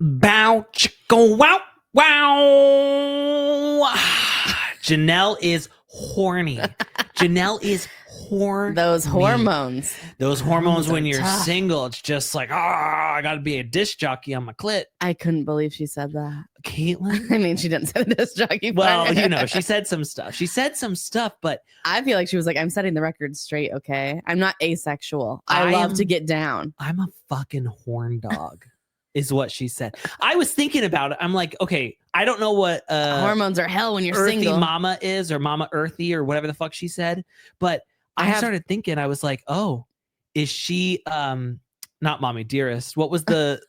Bow, chicka, wow, wow. Janelle is horny. Janelle is horny. Those hormones. Those hormones when you're tough. single, it's just like, I got to be a disc jockey on my clit. I couldn't believe she said that. Caitlin? I mean, she didn't say the disc jockey. Well, you know, she said some stuff. But I feel like she was like, I'm setting the record straight, okay? I'm not asexual. I love to get down. I'm a fucking horn dog. Is what she said. I was thinking about it. I'm like, okay, I don't know what hormones are hell when you're Earthy single. Mama is, or Mama Earthy, or whatever the fuck she said. But I started thinking, I was like, oh, is she not Mommy Dearest? What was the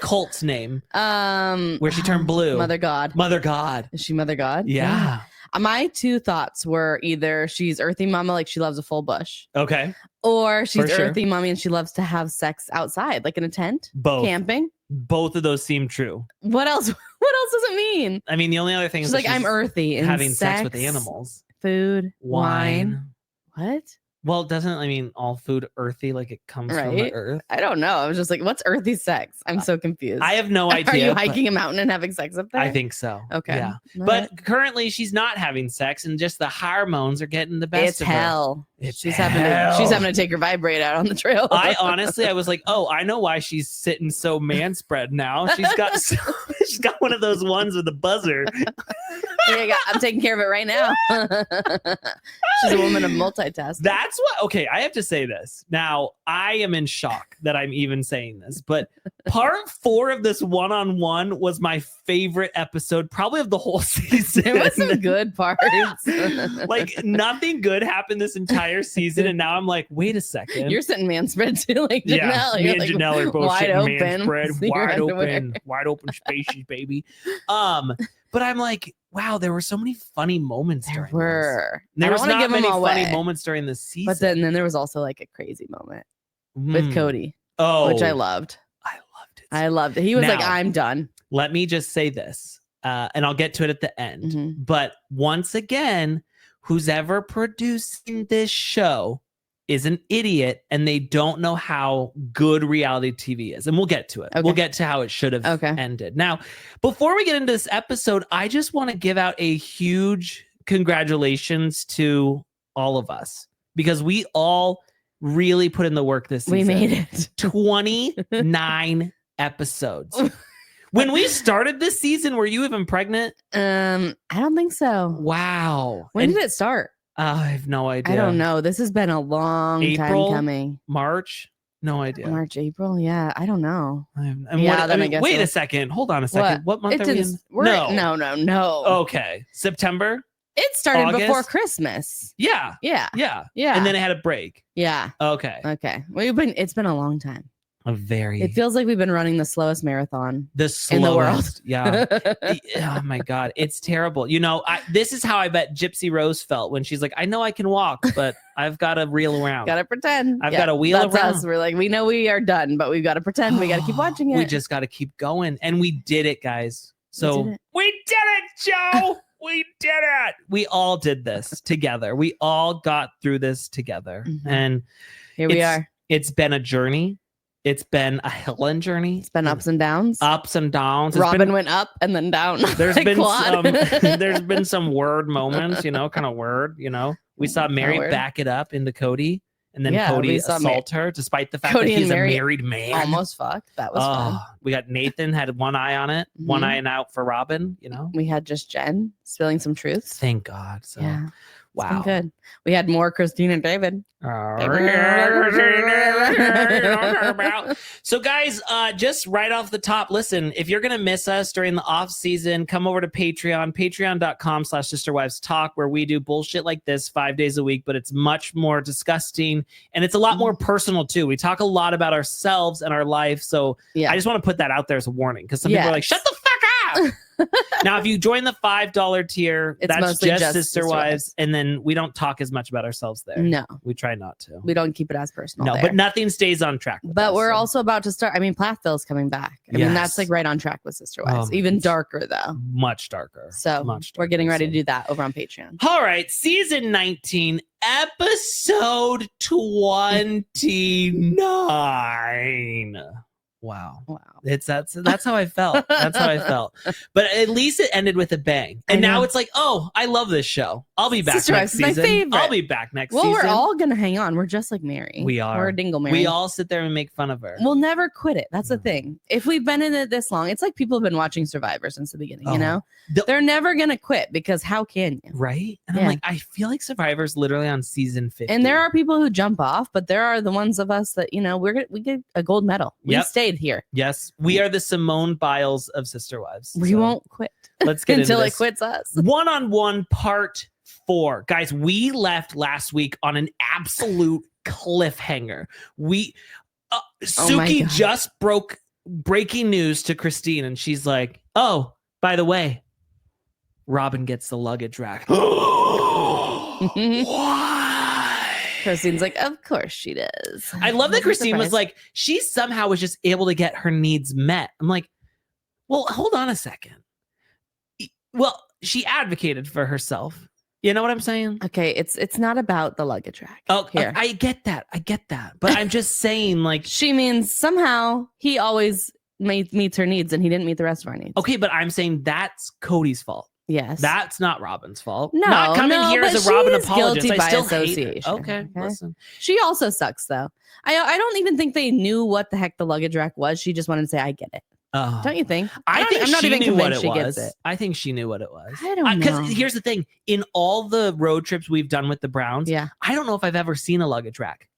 cult's name? Where she turned blue. Mother God. Mother God. Is she Mother God? Yeah. My two thoughts were either she's Earthy Mama, like she loves a full bush. Okay. Or she's For sure. Earthy Mommy and she loves to have sex outside, like in a tent. Both. Camping. Both of those seem true. What else? What else does it mean? I mean, the only other thing She's is like, that I'm earthy. And having sex with animals. Food. Wine. What? Well, doesn't, I mean, all food earthy, like it comes from the earth? I don't know. I was just like, what's earthy sex? I'm so confused. I have no idea. Are you hiking a mountain and having sex up there? I think so. Okay. Yeah. All But currently she's not having sex and just the hormones are getting the best it's of her. hell. It's she's hell. having to take her vibrate out on the trail. I was like, oh, I know why she's sitting so man spread now. She's got one of those ones with a buzzer. I'm taking care of it right now. She's a woman of multitasking. That's what, okay, I have to say this. Now, I am in shock that I'm even saying this, but part 4 of this one-on-one was my favorite episode, probably of the whole season. There was some good parts. Like, nothing good happened this entire season, and now I'm like, wait a second. You're sitting man spread too, like Janelle. Yeah, me You're and like, Janelle are both wide sitting open, man spread, see your underwear. wide open spaces, baby. But I'm like, wow, there were so many funny moments. There were. There was not many funny away. moments during the season. But then there was also like a crazy moment with Cody, which I loved. I loved it. He was now, like, I'm done. Let me just say this, and I'll get to it at the end. Mm-hmm. But once again, who's ever producing this show is an idiot and they don't know how good reality TV is. And we'll get to it. Okay. We'll get to how it should have ended. Now, before we get into this episode, I just want to give out a huge congratulations to all of us because we all really put in the work this season. We made it. 29 episodes. When we started this season, were you even pregnant? I don't think so. Wow. When did it start? I have no idea. I don't know. This has been a long time coming. March? No idea. March, April? Yeah, I don't know. Wait a second. Hold on a second. What month are we in? No. Okay. September? It started August? before Christmas. Yeah. Yeah. And then it had a break. Yeah. Okay. It's been a long time. It feels like we've been running the slowest marathon in the world. Yeah. Oh my God. It's terrible. You know, this is how I bet Gypsy Rose felt when she's like, I know I can walk, but I've got to reel around. Got to pretend. I've got to wheel That's around. Us. We're like, we know we are done, but we've got to pretend. We got to keep watching it. We just got to keep going. And we did it, guys. So we did it, Joe. We did it. We all did this together. We all got through this together. Mm-hmm. And here we are. It's been a journey. It's been a hill and journey. It's been ups and downs. Ups and downs. Robyn went up and then down. There's been some word moments, kind of word, We saw Meri back it up into Cody. And then Cody assault her, despite the fact Cody that he's a Meri married man. Almost fucked. That was fun. We got Nathan had one eye on it, one eye and out for Robyn. We had just Jen spilling some truths. Thank God. So, yeah. Wow. Good. We had more Christine and David. So guys, just right off the top, listen, if you're going to miss us during the off season, come over to patreon.com/sisterwivestalk, where we do bullshit like this 5 days a week, but it's much more disgusting and it's a lot more personal too. We talk a lot about ourselves and our life. So I just want to put that out there as a warning because some people are like, shut the fuck up. Now, if you join the $5 tier, that's just Sister Wives, and then we don't talk as much about ourselves there. No, we try not to. We don't keep it as personal. No, but nothing stays on track. But we're also about to start. I mean, Plathville's coming back. I mean, that's like right on track with Sister Wives. Even darker though. Much darker. So we're getting ready to do that over on Patreon. All right, season 19, episode 29. Wow. That's how I felt. That's how I felt. But at least it ended with a bang. And now it's like, oh, I love this show. I'll be back next season. My favorite. I'll be back next season. Well, we're all gonna hang on. We're just like Meri. We are. We're a dingle Meri. We all sit there and make fun of her. We'll never quit it. That's the thing. If we've been in it this long, it's like people have been watching Survivor since the beginning, you know? They're never gonna quit because how can you? Right? And I'm like, I feel like Survivor's literally on season 50. And there are people who jump off, but there are the ones of us that, you know, we get a gold medal. We stayed here. Yes. We are the Simone Biles of Sister Wives. We won't quit. Let's get until into it quits us. One-on-one part 4. Guys, we left last week on an absolute cliffhanger. Suki just breaking news to Christine, and she's like, oh, by the way, Robyn gets the luggage rack. Why? Christine's like, of course she does. I love that Christine was like, she somehow was just able to get her needs met. I'm like, well, hold on a second. Well, she advocated for herself. You know what I'm saying? Okay, it's not about the luggage rack. Oh, here. I get that. But I'm just saying, like, she means somehow he always meets her needs and he didn't meet the rest of our needs. Okay, but I'm saying that's Cody's fault. Yes. That's not Robyn's fault. No, not coming here as a Robyn apologist. I still association. hate it. Okay, listen. She also sucks, though. I don't even think they knew what the heck the luggage rack was. She just wanted to say, I get it. Don't you think? I'm not even convinced she gets it. I think she knew what it was. I don't know. Because here's the thing. In all the road trips we've done with the Browns, I don't know if I've ever seen a luggage rack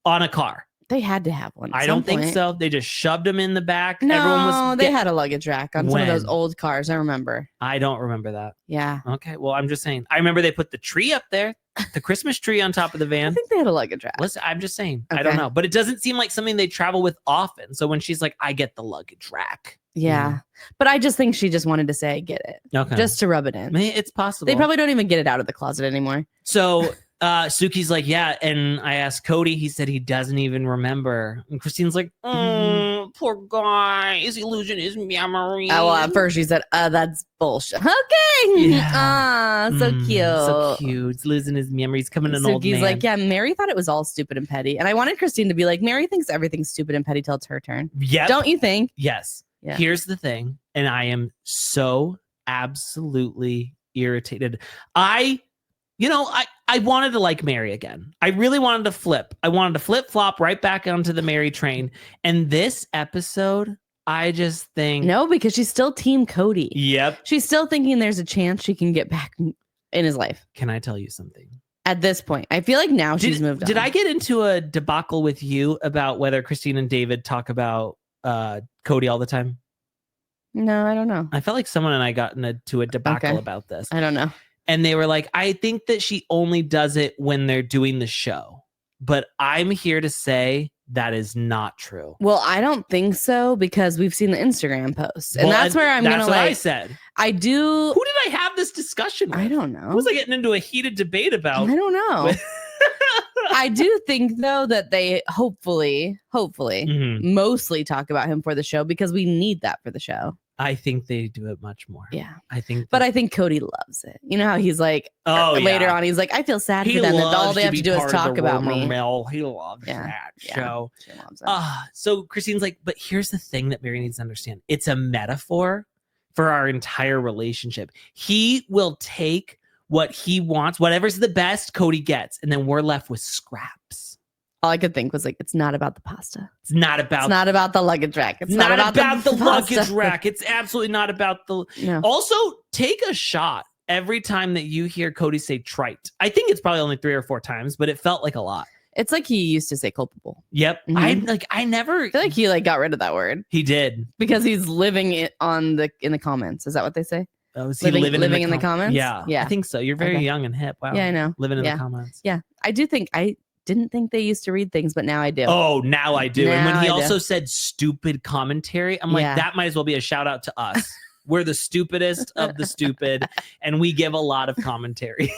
on a car. They had to have one. I don't think so. They just shoved them in the back. No, they had a luggage rack on some of those old cars. I remember. I don't remember that. Yeah. Okay. Well, I'm just saying. I remember they put the tree up there, the Christmas tree on top of the van. I think they had a luggage rack. Listen, I'm just saying. Okay. I don't know. But it doesn't seem like something they travel with often. So when she's like, I get the luggage rack. Yeah. But I just think she just wanted to say, I get it. Okay. Just to rub it in. It's possible. They probably don't even get it out of the closet anymore. So Suki's like, yeah. And I asked Cody, he said he doesn't even remember. And Christine's like, poor guy. His illusion is memory. Oh, well, at first she said, that's bullshit. Okay. Yeah. So cute. So cute. He's losing his memory. He's coming an old man. Suki's like, yeah, Meri thought it was all stupid and petty. And I wanted Christine to be like, Meri thinks everything's stupid and petty till it's her turn. Yeah. Don't you think? Yes. Yeah. Here's the thing. And I am so absolutely irritated. I wanted to like Meri again. I really wanted to flip. I wanted to flip-flop right back onto the Meri train. And this episode, I just think... No, because she's still Team Cody. Yep. She's still thinking there's a chance she can get back in his life. Can I tell you something? At this point, I feel like now she's moved on. Did I get into a debacle with you about whether Christine and David talk about Cody all the time? No, I don't know. I felt like someone and I got into a debacle about this. I don't know. And they were like, I think that she only does it when they're doing the show. But I'm here to say that is not true. Well, I don't think so because we've seen the Instagram posts. And that's where I'm going to like... That's what I said. I do... Who did I have this discussion with? I don't know. Who was I getting into a heated debate about? I don't know. I do think, though, that they hopefully, mostly talk about him for the show because we need that for the show. I think they do it much more. Yeah. I think Cody loves it. You know how he's like, later on, he's like, I feel sad for them. That all they have to do is talk about me. He loves that show. She loves it. So Christine's like, but here's the thing that Meri needs to understand. It's a metaphor for our entire relationship. He will take what he wants, whatever's the best Cody gets, and then we're left with scraps. All I could think was like, it's not about the pasta. It's not about the luggage rack. It's not about the luggage rack. It's absolutely not about the... No. Also, take a shot every time that you hear Cody say trite. I think it's probably only 3 or 4 times, but it felt like a lot. It's like he used to say culpable. Yep. Mm-hmm. I never... I feel like he got rid of that word. He did. Because he's living it in the comments. Is that what they say? Oh, is he living in the comments? Yeah. I think so. You're very young and hip. Wow. Yeah, I know. Living in the comments. Yeah. I didn't think they used to read things, but now I do. Oh, now I do. And when he also said stupid commentary, I'm like, that might as well be a shout out to us. We're the stupidest of the stupid, and we give a lot of commentary.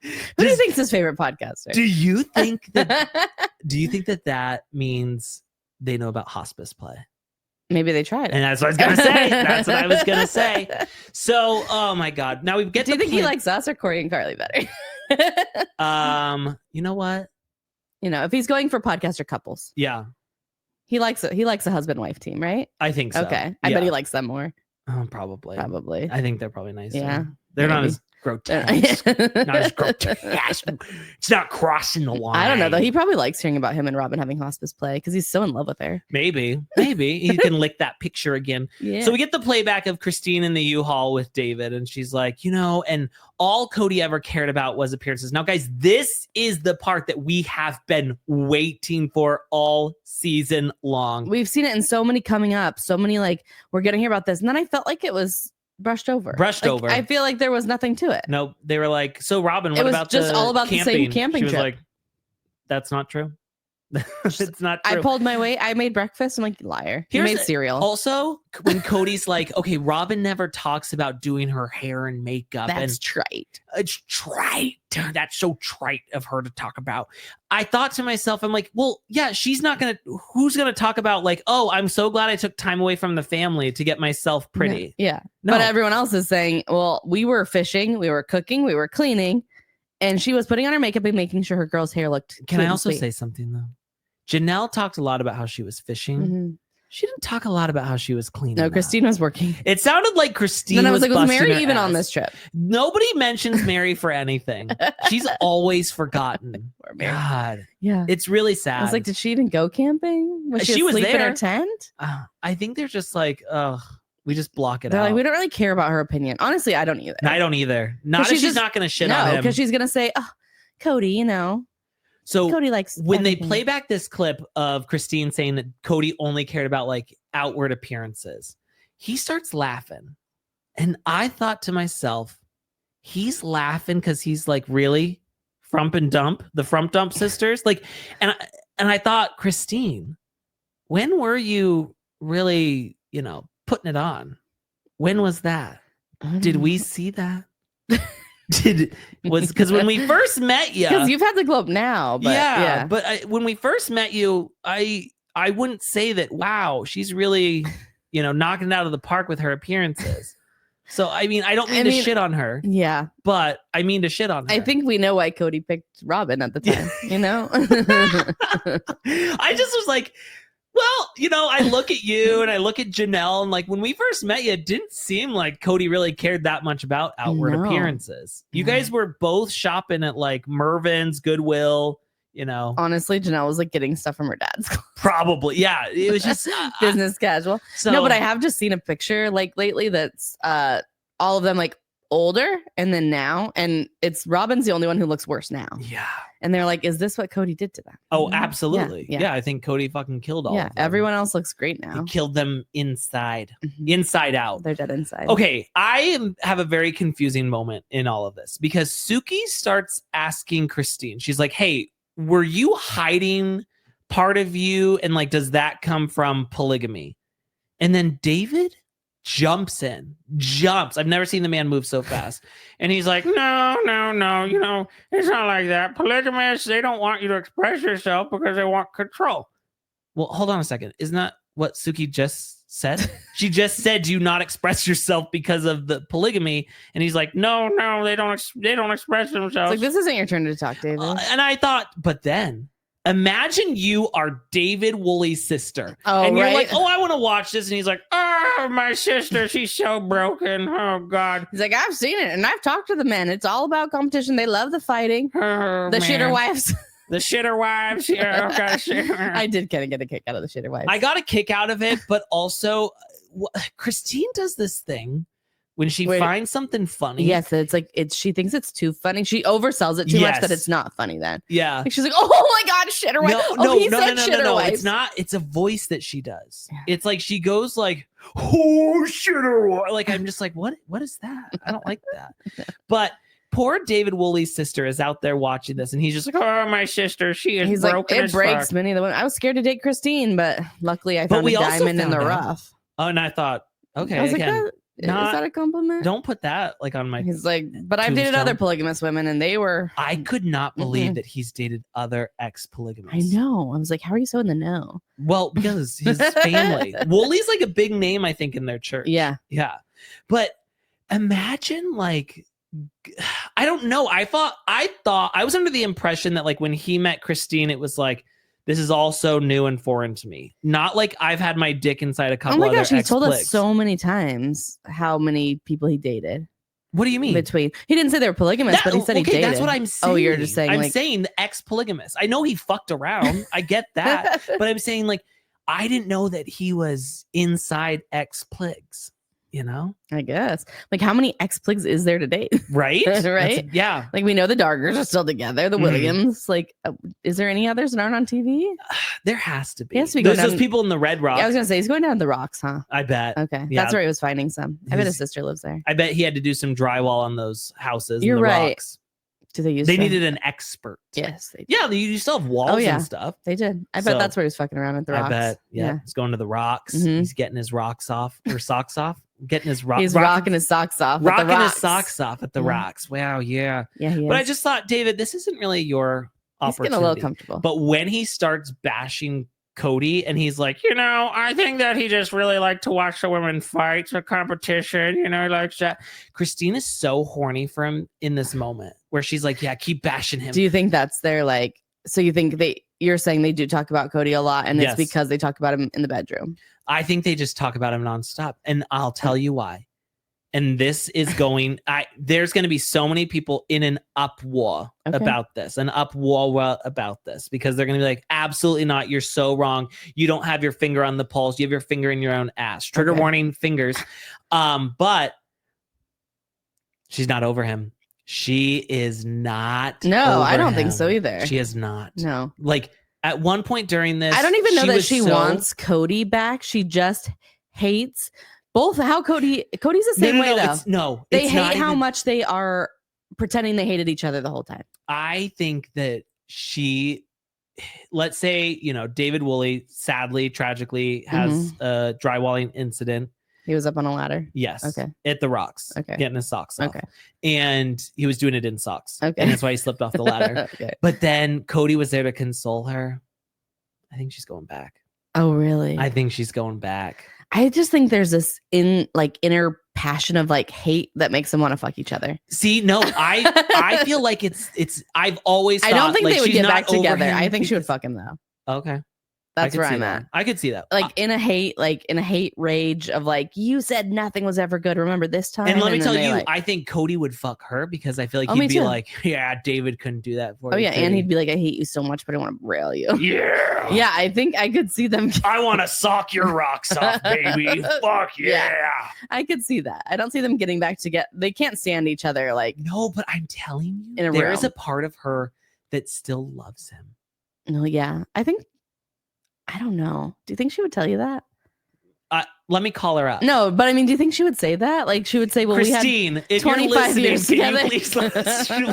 Who do you think's his favorite podcaster? Do you think that means they know about hospice play? Maybe they tried it. And that's what I was gonna say. So, oh my God. Now we get. Do you think he likes us or Corey and Carly better? You know what? If he's going for podcaster couples. Yeah. He likes a husband-wife team, right? I think so. Okay. I bet he likes them more. Probably. Probably. I think they're probably nicer. Yeah. They're maybe. not as grotesque. Not as grotesque. It's not crossing the line. I don't know though. He probably likes hearing about him and Robyn having hospice play because he's so in love with her. Maybe he can lick that picture again. Yeah. So we get the playback of Christine in the U-Haul with David, and she's like, and all Kody ever cared about was appearances. Now, guys, this is the part that we have been waiting for all season long. We've seen it in so many coming up, so many like we're gonna hear about this, and then I felt like it was brushed over. I feel like there was nothing to it. No, they were like, so Robyn, what about just all about camping? the same camping She was trip. like, that's not true. It's not true. I pulled my weight. I made breakfast. I'm like, liar. You made cereal. Also, when Kody's like, okay, Robyn never talks about doing her hair and makeup. That's trite. It's trite. That's so trite of her to talk about. I thought to myself, I'm like, well, yeah, who's going to talk about like, oh, I'm so glad I took time away from the family to get myself pretty. Yeah. No. But everyone else is saying, well, we were fishing, we were cooking, we were cleaning, and she was putting on her makeup and making sure her girl's hair looked Can I also say something though? Janelle talked a lot about how she was fishing. Mm-hmm. She didn't talk a lot about how she was cleaning. No, Christine was working. It sounded like Christine then I was like, was Meri even ass. on this trip? Nobody mentions Meri for anything. She's always forgotten. Poor Meri. God. Yeah. It's really sad. I was like, did she even go camping? Was she was asleep there in her tent? I think they're just like, we just block it They're out. like, we don't really care about her opinion. Honestly, I don't either. I don't either. Not if she's not going to shit on him. No, because she's going to say, oh, Kody, So Kody likes when everything. they play back this clip of Christine saying that Kody only cared about like outward appearances, he starts laughing. And I thought to myself, he's laughing because he's like, really? Frump and Dump, the Frump Dump sisters? Like, and I thought, Christine, when were you really, putting it on? When was that? Did we see that? Because when we first met you, because you've had the globe now, but but when we first met you, I wouldn't say that. Wow, she's really knocking it out of the park with her appearances. So I mean, I don't mean to shit on her. Yeah, but I mean to shit on her. I think we know why Kody picked Robyn at the time. I just was like, well, I look at you and I look at Janelle, and like when we first met you, it didn't seem like Kody really cared that much about outward appearances. You guys were both shopping at like Mervyn's, Goodwill, Honestly, Janelle was like getting stuff from her dad's clothes. Probably. Yeah. It was just business casual. No, but I have just seen a picture like lately that's all of them like older and then now, and it's Robyn's the only one who looks worse now. Yeah. And they're like, is this what Kody did to them? Oh, absolutely. Yeah, I think Cody fucking killed all of them. Everyone else looks great now. He killed them inside out. They're dead inside. Okay, I have a very confusing moment in all of this because Suki starts asking Christine, she's like, hey, were you hiding part of you? And like, does that come from polygamy? And then David jumps. I've never seen the man move so fast. And he's like, no, it's not like that. Polygamists, they don't want you to express yourself because they want control. Well, hold on a second. Isn't that what Suki just said? She just said, do you not express yourself because of the polygamy? And he's like, no, they don't express themselves. It's like, this isn't your turn to talk, David. And I thought, but then imagine you are David Woolley's sister. Oh, and you're right? like, oh, I want to watch this. And he's like, oh, my sister, she's so broken. Oh, God. He's like, I've seen it. And I've talked to the men. It's all about competition. They love the fighting. The shitter wives. The shitter wives. Yeah, okay, I did kind of get a kick out of the shitter wives. I got a kick out of it. But also, Christine does this thing when she finds something funny. Yes, it's like she thinks it's too funny. She oversells it too much that it's not funny then. Yeah. Like she's like, oh my God, shitter wife. No, It's not. It's a voice that she does. Yeah. It's like she goes like, oh, shitter wife. Like I'm just like, what is that? I don't like that. But poor David Woolley's sister is out there watching this, and he's just like, oh, my sister, she is broken. Like, it breaks many of the women. I was scared to date Christine, but luckily I found a diamond in the rough. Oh, and I thought, okay, I was again. Is that a compliment? Don't put that like on my. He's like, but I've dated other polygamous women, and they were. I could not believe that he's dated other ex-polygamists. I know. I was like, how are you so in the know? Well, because his family. Woolley's like a big name, I think, in their church. Yeah. But imagine like, I don't know. I thought I was under the impression that like when he met Christine, it was like This is all so new and foreign to me. Not like I've had my dick inside a couple other he told us so many times how many people he dated. What do you mean? He didn't say they were polygamous, but he said he dated. That's what I'm saying. Oh, you're just saying I'm saying the ex-polygamous. I know he fucked around. I get that. But I'm saying like I didn't know that he was inside ex-pligs. You know, I guess. Like, how many ex-pligs is there to date? Right? Right? Yeah. Like, we know the Dargers are still together. The Williams. Like, is there any others that aren't on TV? There has to be. He has to be those people in the Red Rocks. Yeah, I was going to say, he's going down the rocks, huh? I bet. Okay. Yeah. That's where he was finding some. I bet his sister lives there. I bet he had to do some drywall on those houses. You're in the right. Rocks. Do they use They needed an expert. Yes. They did. Yeah, you still have walls and stuff. They did. I bet that's where he was fucking around at the Rocks. I bet. Yeah. He's going to the Rocks. Mm-hmm. He's getting his rocks off or socks off. Getting his He's rocking his socks off. Rocking his socks off at the Rocks. Wow. Yeah. Yeah. But I just thought, David, this isn't really your opportunity. He's getting a little comfortable. But when he starts bashing Cody and he's like, I think that he just really liked to watch the women fight for competition, like that. Christine is so horny for him in this moment where she's like, yeah, keep bashing him. Do you think that's their so you think you're saying they do talk about Cody a lot and it's because they talk about him in the bedroom? I think they just talk about him nonstop. And I'll tell you why. And this is there's going to be so many people in an uproar about this, because they're going to be like, absolutely not. You're so wrong. You don't have your finger on the pulse. You have your finger in your own ass. Trigger warning, fingers. But she's not over him. She is not. No, I don't think so either. She is not. No. Like at one point during this, I don't even know that she wants Cody back. She just hates both how Cody's the same way though. They hate how much they are pretending they hated each other the whole time. I think that let's say, David Woolley sadly, tragically has a drywalling incident. He was up on a ladder. Yes. Okay. At the Rocks. Okay. Getting his socks off. Okay. And he was doing it in socks. Okay. And that's why he slipped off the ladder. Okay. But then Cody was there to console her. I think she's going back. Oh, really? I think she's going back. I just think there's this inner passion of hate that makes them want to fuck each other. See, no, I feel like it's I've always thought, I don't think they would get back together. I think she would because... fuck him though. Okay. That's where I'm at. I could see that. In a hate rage of you said nothing was ever good. Remember this time? And let me tell you, I think Cody would fuck her because I feel like he'd be like, yeah, David couldn't do that for you. Oh yeah, and he'd be like, I hate you so much, but I want to rail you. Yeah. Yeah, I think I could see them. I want to sock your rocks off, baby. Fuck yeah. I could see that. I don't see them getting back together. They can't stand each other. No, but I'm telling you, there is a part of her that still loves him. No, yeah. I don't know. Do you think she would tell you that? Let me call her up. No, but do you think she would say that? She would say, well, Christine, we had 25 years together.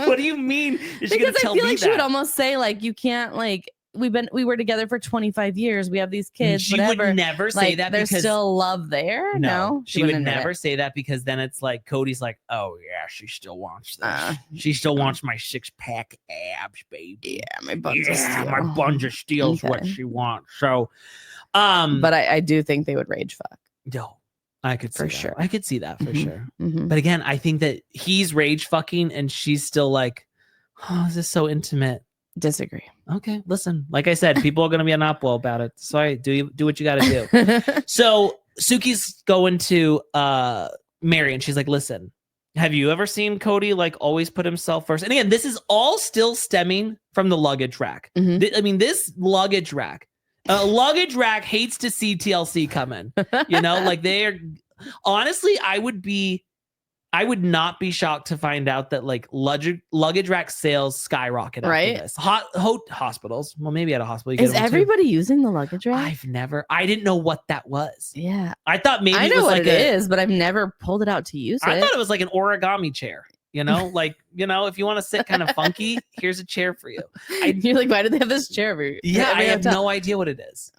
What do you mean? Is because I feel like she would almost say, you can't, we were together for 25 years. We have these kids. She would never say that there's because still love there. No, she would never say that because then it's Cody's like, oh yeah, she still wants this. She still wants my 6-pack abs, baby. Yeah, my buns of steel is what she wants. So, but I do think they would rage fuck. No, I could see for sure. I could see that for sure. Mm-hmm. But again, I think that he's rage fucking and she's still like, oh, this is so intimate. Disagree. Okay, listen. Like I said, people are going to be an upwell about it. So do what you got to do. So Suki's going to Meri, and she's like, "Listen, have you ever seen Cody always put himself first?" And again, this is all still stemming from the luggage rack. Mm-hmm. This luggage rack, luggage rack hates to see TLC come in. They're honestly, I would not be shocked to find out that luggage rack sales skyrocket right after this. Hospitals. Well, maybe at a hospital. Is everybody using the luggage rack? I didn't know what that was. Yeah. I thought maybe I know what it is, but I've never pulled it out to use it. I thought it was like an origami chair. If you want to sit kind of funky, here's a chair for you. You're like, why do they have this chair over here? Yeah, I have no idea what it is.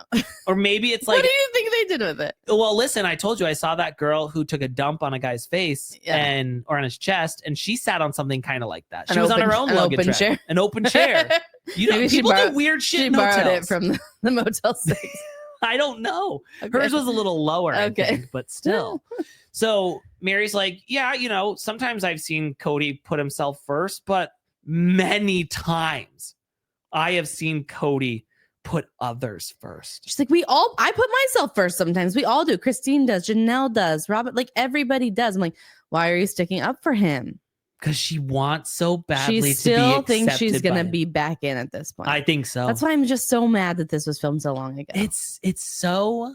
Or maybe it's what do you think they did with it? Well, listen, I told you I saw that girl who took a dump on a guy's face or on his chest, and she sat on something kind of like that. She was on her own luggage rack. Chair. An open chair. People do weird shit in hotels. She borrowed it from the Motel 6. I don't know. Okay. Hers was a little lower, I think, but still. So Meri's like, yeah, sometimes I've seen Cody put himself first, but many times I have seen Cody put others first. She's like, I put myself first sometimes. We all do. Christine does. Janelle does. Robyn, like everybody does. I'm like, why are you sticking up for him? Because she wants so badly to be accepted. She still thinks she's going to be back in at this point. I think so. That's why I'm just so mad that this was filmed so long ago. It's so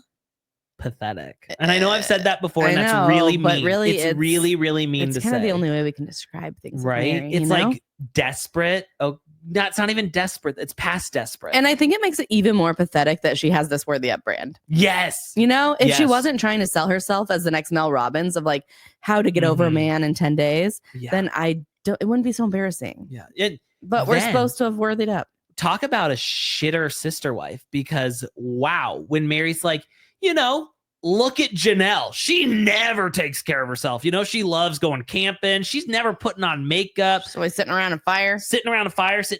pathetic. And I know I've said that before, and that's really mean. But really, it's really, really mean to say. It's kind of the only way we can describe things. Right? Meri, it's like desperate. Oh, that's not even desperate. It's past desperate. And I think it makes it even more pathetic that she has this worthy up brand. Yes. If she wasn't trying to sell herself as the next Mel Robbins of like how to get over a man in 10 days, then it wouldn't be so embarrassing. Yeah. But we're supposed to have worthied up. Talk about a shitter sister wife, because wow, when Meri's like, look at Janelle. She never takes care of herself. She loves going camping. She's never putting on makeup. She's always sitting around a fire, sitting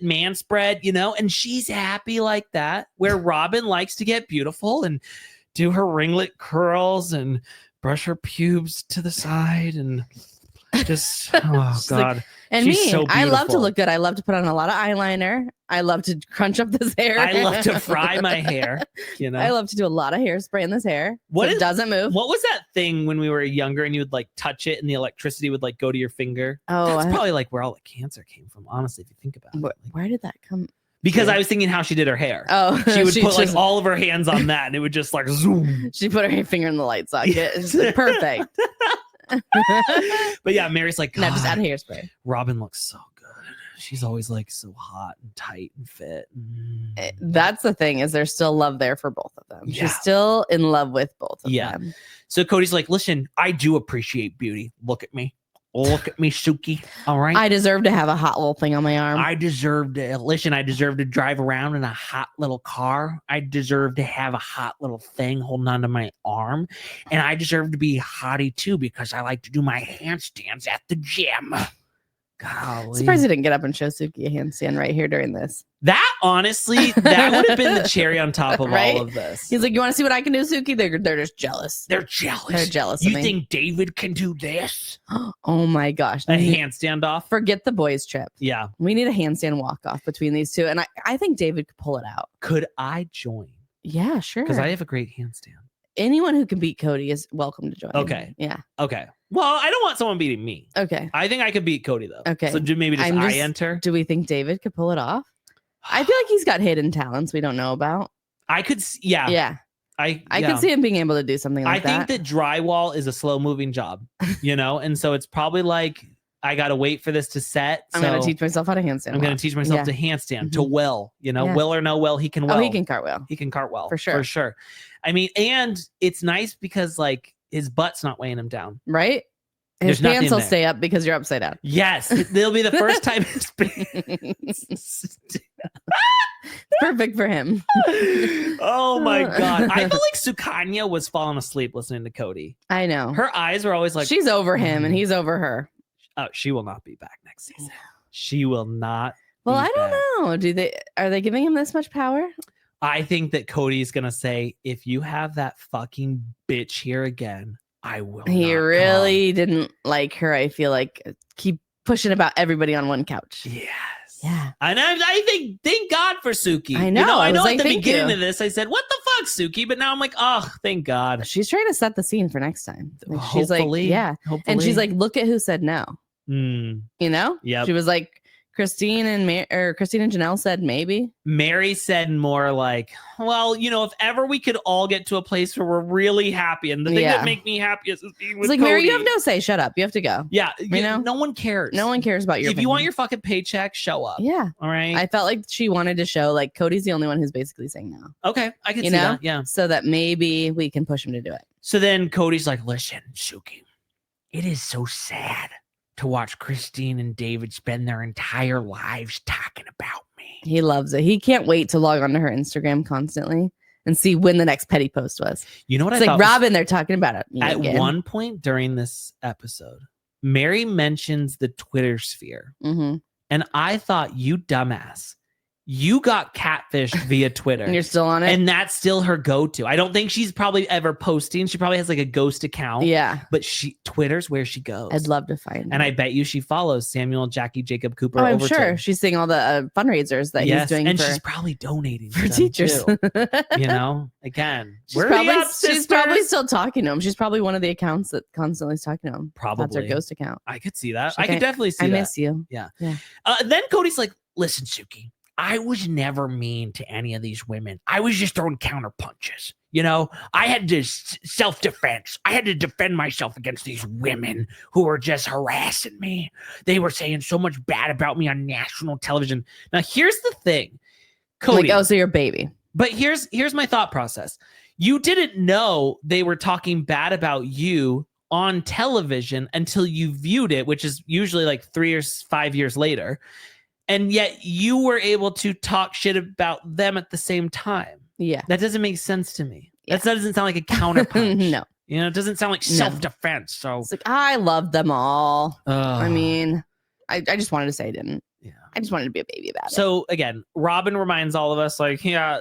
man spread, and she's happy like that. Where Robyn likes to get beautiful and do her ringlet curls and brush her pubes to the side and just, oh God. And she's so I love to look good. I love to put on a lot of eyeliner. I love to crunch up this hair. I love to fry my hair. I love to do a lot of hairspray in this hair. It doesn't move. What was that thing when we were younger and you would like touch it and the electricity would like go to your finger? Oh, that's probably like where all the cancer came from, honestly, if you think about it. Where did that come? Because I was thinking how she did her hair. Oh, she would put like all of her hands on that and it would just like zoom. She put her finger in the light socket. It's like, perfect. But yeah, Meri's like, no, just add hairspray. Robyn looks so good. She's always like so hot and tight and fit. That's the thing, is there's still love there for both of them. Yeah. She's still in love with both of them. So Cody's like, listen, I do appreciate beauty. Look at me, Suki. All right. I deserve to have a hot little thing on my arm. I deserve to drive around in a hot little car. I deserve to have a hot little thing holding onto my arm. And I deserve to be hottie too, because I like to do my handstands at the gym. Golly. Surprised he didn't get up and show Suki a handstand right here during this. That honestly, that would have been the cherry on top of all of this. He's like, you want to see what I can do, Suki? They're just jealous. They're jealous. They're jealous. You think David can do this? Oh my gosh. A handstand off? Forget the boys trip. Yeah. We need a handstand walk off between these two. And I think David could pull it out. Could I join? Yeah, sure. Because I have a great handstand. Anyone who can beat Cody is welcome to join. Okay. Yeah. Okay. Well, I don't want someone beating me. Okay. I think I could beat Cody though. Okay. So maybe I enter. Do we think David could pull it off? I feel like he's got hidden talents we don't know about. I could. Yeah. Yeah. I could see him being able to do something like that. I think that drywall is a slow moving job, and so it's probably like I got to wait for this to set. I'm going to teach myself how to handstand. I'm going to teach myself to handstand, to will, will or no will, he can will. Oh, he can cartwheel. He can cartwheel. For sure. For sure. I mean, and it's nice because like his butt's not weighing him down. Right? His pants will stay up because you're upside down. Yes. It'll be the first time his pants. Perfect for him. Oh my God. I feel like Sukanya was falling asleep listening to Cody. I know. Her eyes were always like, she's over him and he's over her. Oh, she will not be back next season. She will not. Well, I don't know. Are they giving him this much power? I think that Cody's gonna say, if you have that fucking bitch here again, I will. He really didn't like her. I feel like keep pushing about everybody on one couch. Yes. Yeah. And I think, thank God for Suki. I know. I know at the beginning of this, I said, what the fuck, Suki? But now I'm like, oh, thank God. She's trying to set the scene for next time. Like, she's hopefully. Like, yeah. Hopefully. And she's like, look at who said no. Yeah. She was like, Christine and Janelle said maybe. Meri said more like, well, if ever we could all get to a place where we're really happy, and the thing that make me happy is being with Cody. Meri, you have no say. Shut up. You have to go. Yeah. No one cares. No one cares about your opinion. You want your fucking paycheck, show up. Yeah. All right. I felt like she wanted to show like Cody's the only one who's basically saying no. Okay. I can see that. Yeah. So that maybe we can push him to do it. So then Cody's like, listen, Suki, it is so sad to watch Christine and David spend their entire lives talking about me. He loves it. He can't wait to log onto her Instagram constantly and see when the next petty post was. You know what? It's like Robyn, they're talking about it. At one point during this episode, Meri mentions the Twitter sphere. Mm-hmm. And I thought, you dumbass, you got catfished via Twitter. And you're still on it? And that's still her go-to. I don't think she's probably ever posting. She probably has like a ghost account. Yeah. But Twitter's where she goes. I'd love to find And her. I bet you she follows Samuel, Jackie, Jacob, Cooper. I'm sure. She's seeing all the fundraisers that he's doing. And she's probably donating for teachers. You know, again, she's probably still talking to him. She's probably one of the accounts that constantly is talking to him. Probably. That's her ghost account. I could see that. I could definitely see that. I miss you. Yeah. Then Cody's like, listen, Suki, I was never mean to any of these women. I was just throwing counter punches. You know, I had to self-defense. I had to defend myself against these women who were just harassing me. They were saying so much bad about me on national television. Now, here's the thing, Cody. Like, oh, so you're a baby. But here's my thought process. You didn't know they were talking bad about you on television until you viewed it, which is usually like 3 or 5 years later. And yet you were able to talk shit about them at the same time. Yeah. That doesn't make sense to me. Yeah. That doesn't sound like a counterpunch. No. You know, it doesn't sound like self-defense. So it's like, I love them all. I mean, I just wanted to say I didn't. Yeah. I just wanted to be a baby about it. So again, Robyn reminds all of us, like, yeah,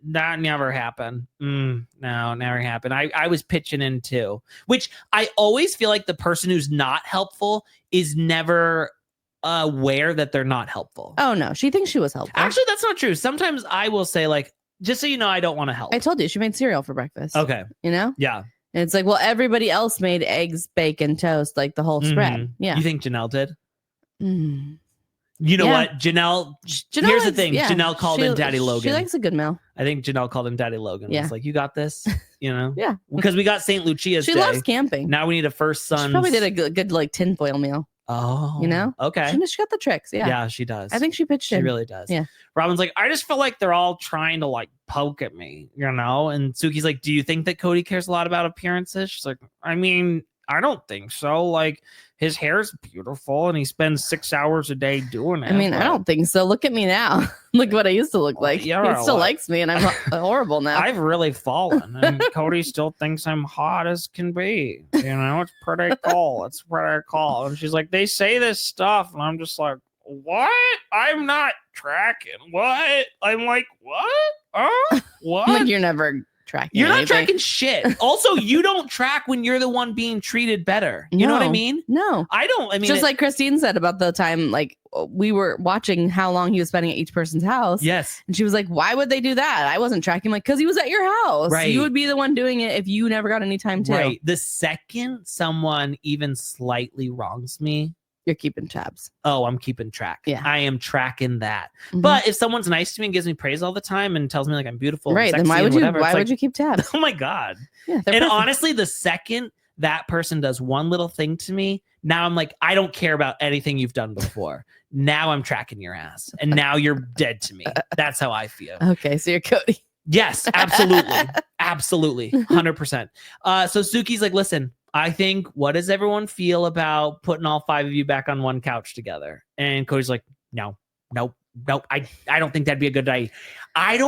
that never happened. No, never happened. I was pitching in too, which I always feel like the person who's not helpful is never aware that they're not helpful. Oh no, she thinks she was helpful. Actually, that's not true. Sometimes I will say, like, just so you know, I don't want to help. I told you she made cereal for breakfast. Okay. You know? Yeah. And it's like, well, everybody else made eggs, bacon, toast, like the whole spread. Yeah. You think Janelle did? You know what? Janelle here's the thing. Yeah. Janelle called him Daddy Logan. She likes a good meal. I think Janelle called him Daddy Logan. Yeah. It's like, you got this, you know? Yeah. Because we got St. Lucia's She Day. loves camping. Now we need a first son. She probably did a good like tinfoil meal. Oh. You know? Okay. She got the tricks. Yeah. Yeah, she does. I think she pitched it. She really does. Yeah. Robyn's like, I just feel like they're all trying to like poke at me, you know? And Suki's like, do you think that Cody cares a lot about appearances? She's like, I mean, I don't think so. Like, his hair's beautiful and he spends 6 hours a day doing it. I mean, I don't think so. Look at me now. Look what I used to look like. Yeah, he still likes me and I'm horrible now. I've really fallen and Cody still thinks I'm hot as can be. You know, it's pretty cool. It's pretty cool. And she's like, they say this stuff. And I'm just like, what? I'm not tracking. What? I'm like, what? What? Like, you're never tracking. You're not tracking shit. Also, you don't track when you're the one being treated better. You know what I mean? No, I don't. I mean, just like Christine said about the time, like we were watching how long he was spending at each person's house. Yes. And she was like, why would they do that? I wasn't tracking, like, because he was at your house. Right. You would be the one doing it if you never got any time to. Right. The second someone even slightly wrongs me, you're keeping tabs. Oh, I'm keeping track. Yeah. I am tracking that. Mm-hmm. But if someone's nice to me and gives me praise all the time and tells me like I'm beautiful, right? And then why would you? Whatever, why would you keep tabs? Oh my God. Yeah. And honestly, the second that person does one little thing to me, now I'm like, I don't care about anything you've done before. Now I'm tracking your ass, and now you're dead to me. That's how I feel. Okay, so you're Cody. Yes, absolutely, absolutely, 100%. So Suki's like, listen. I think, what does everyone feel about putting all 5 of you back on one couch together? And Cody's like, no. I don't think that'd be a good idea. I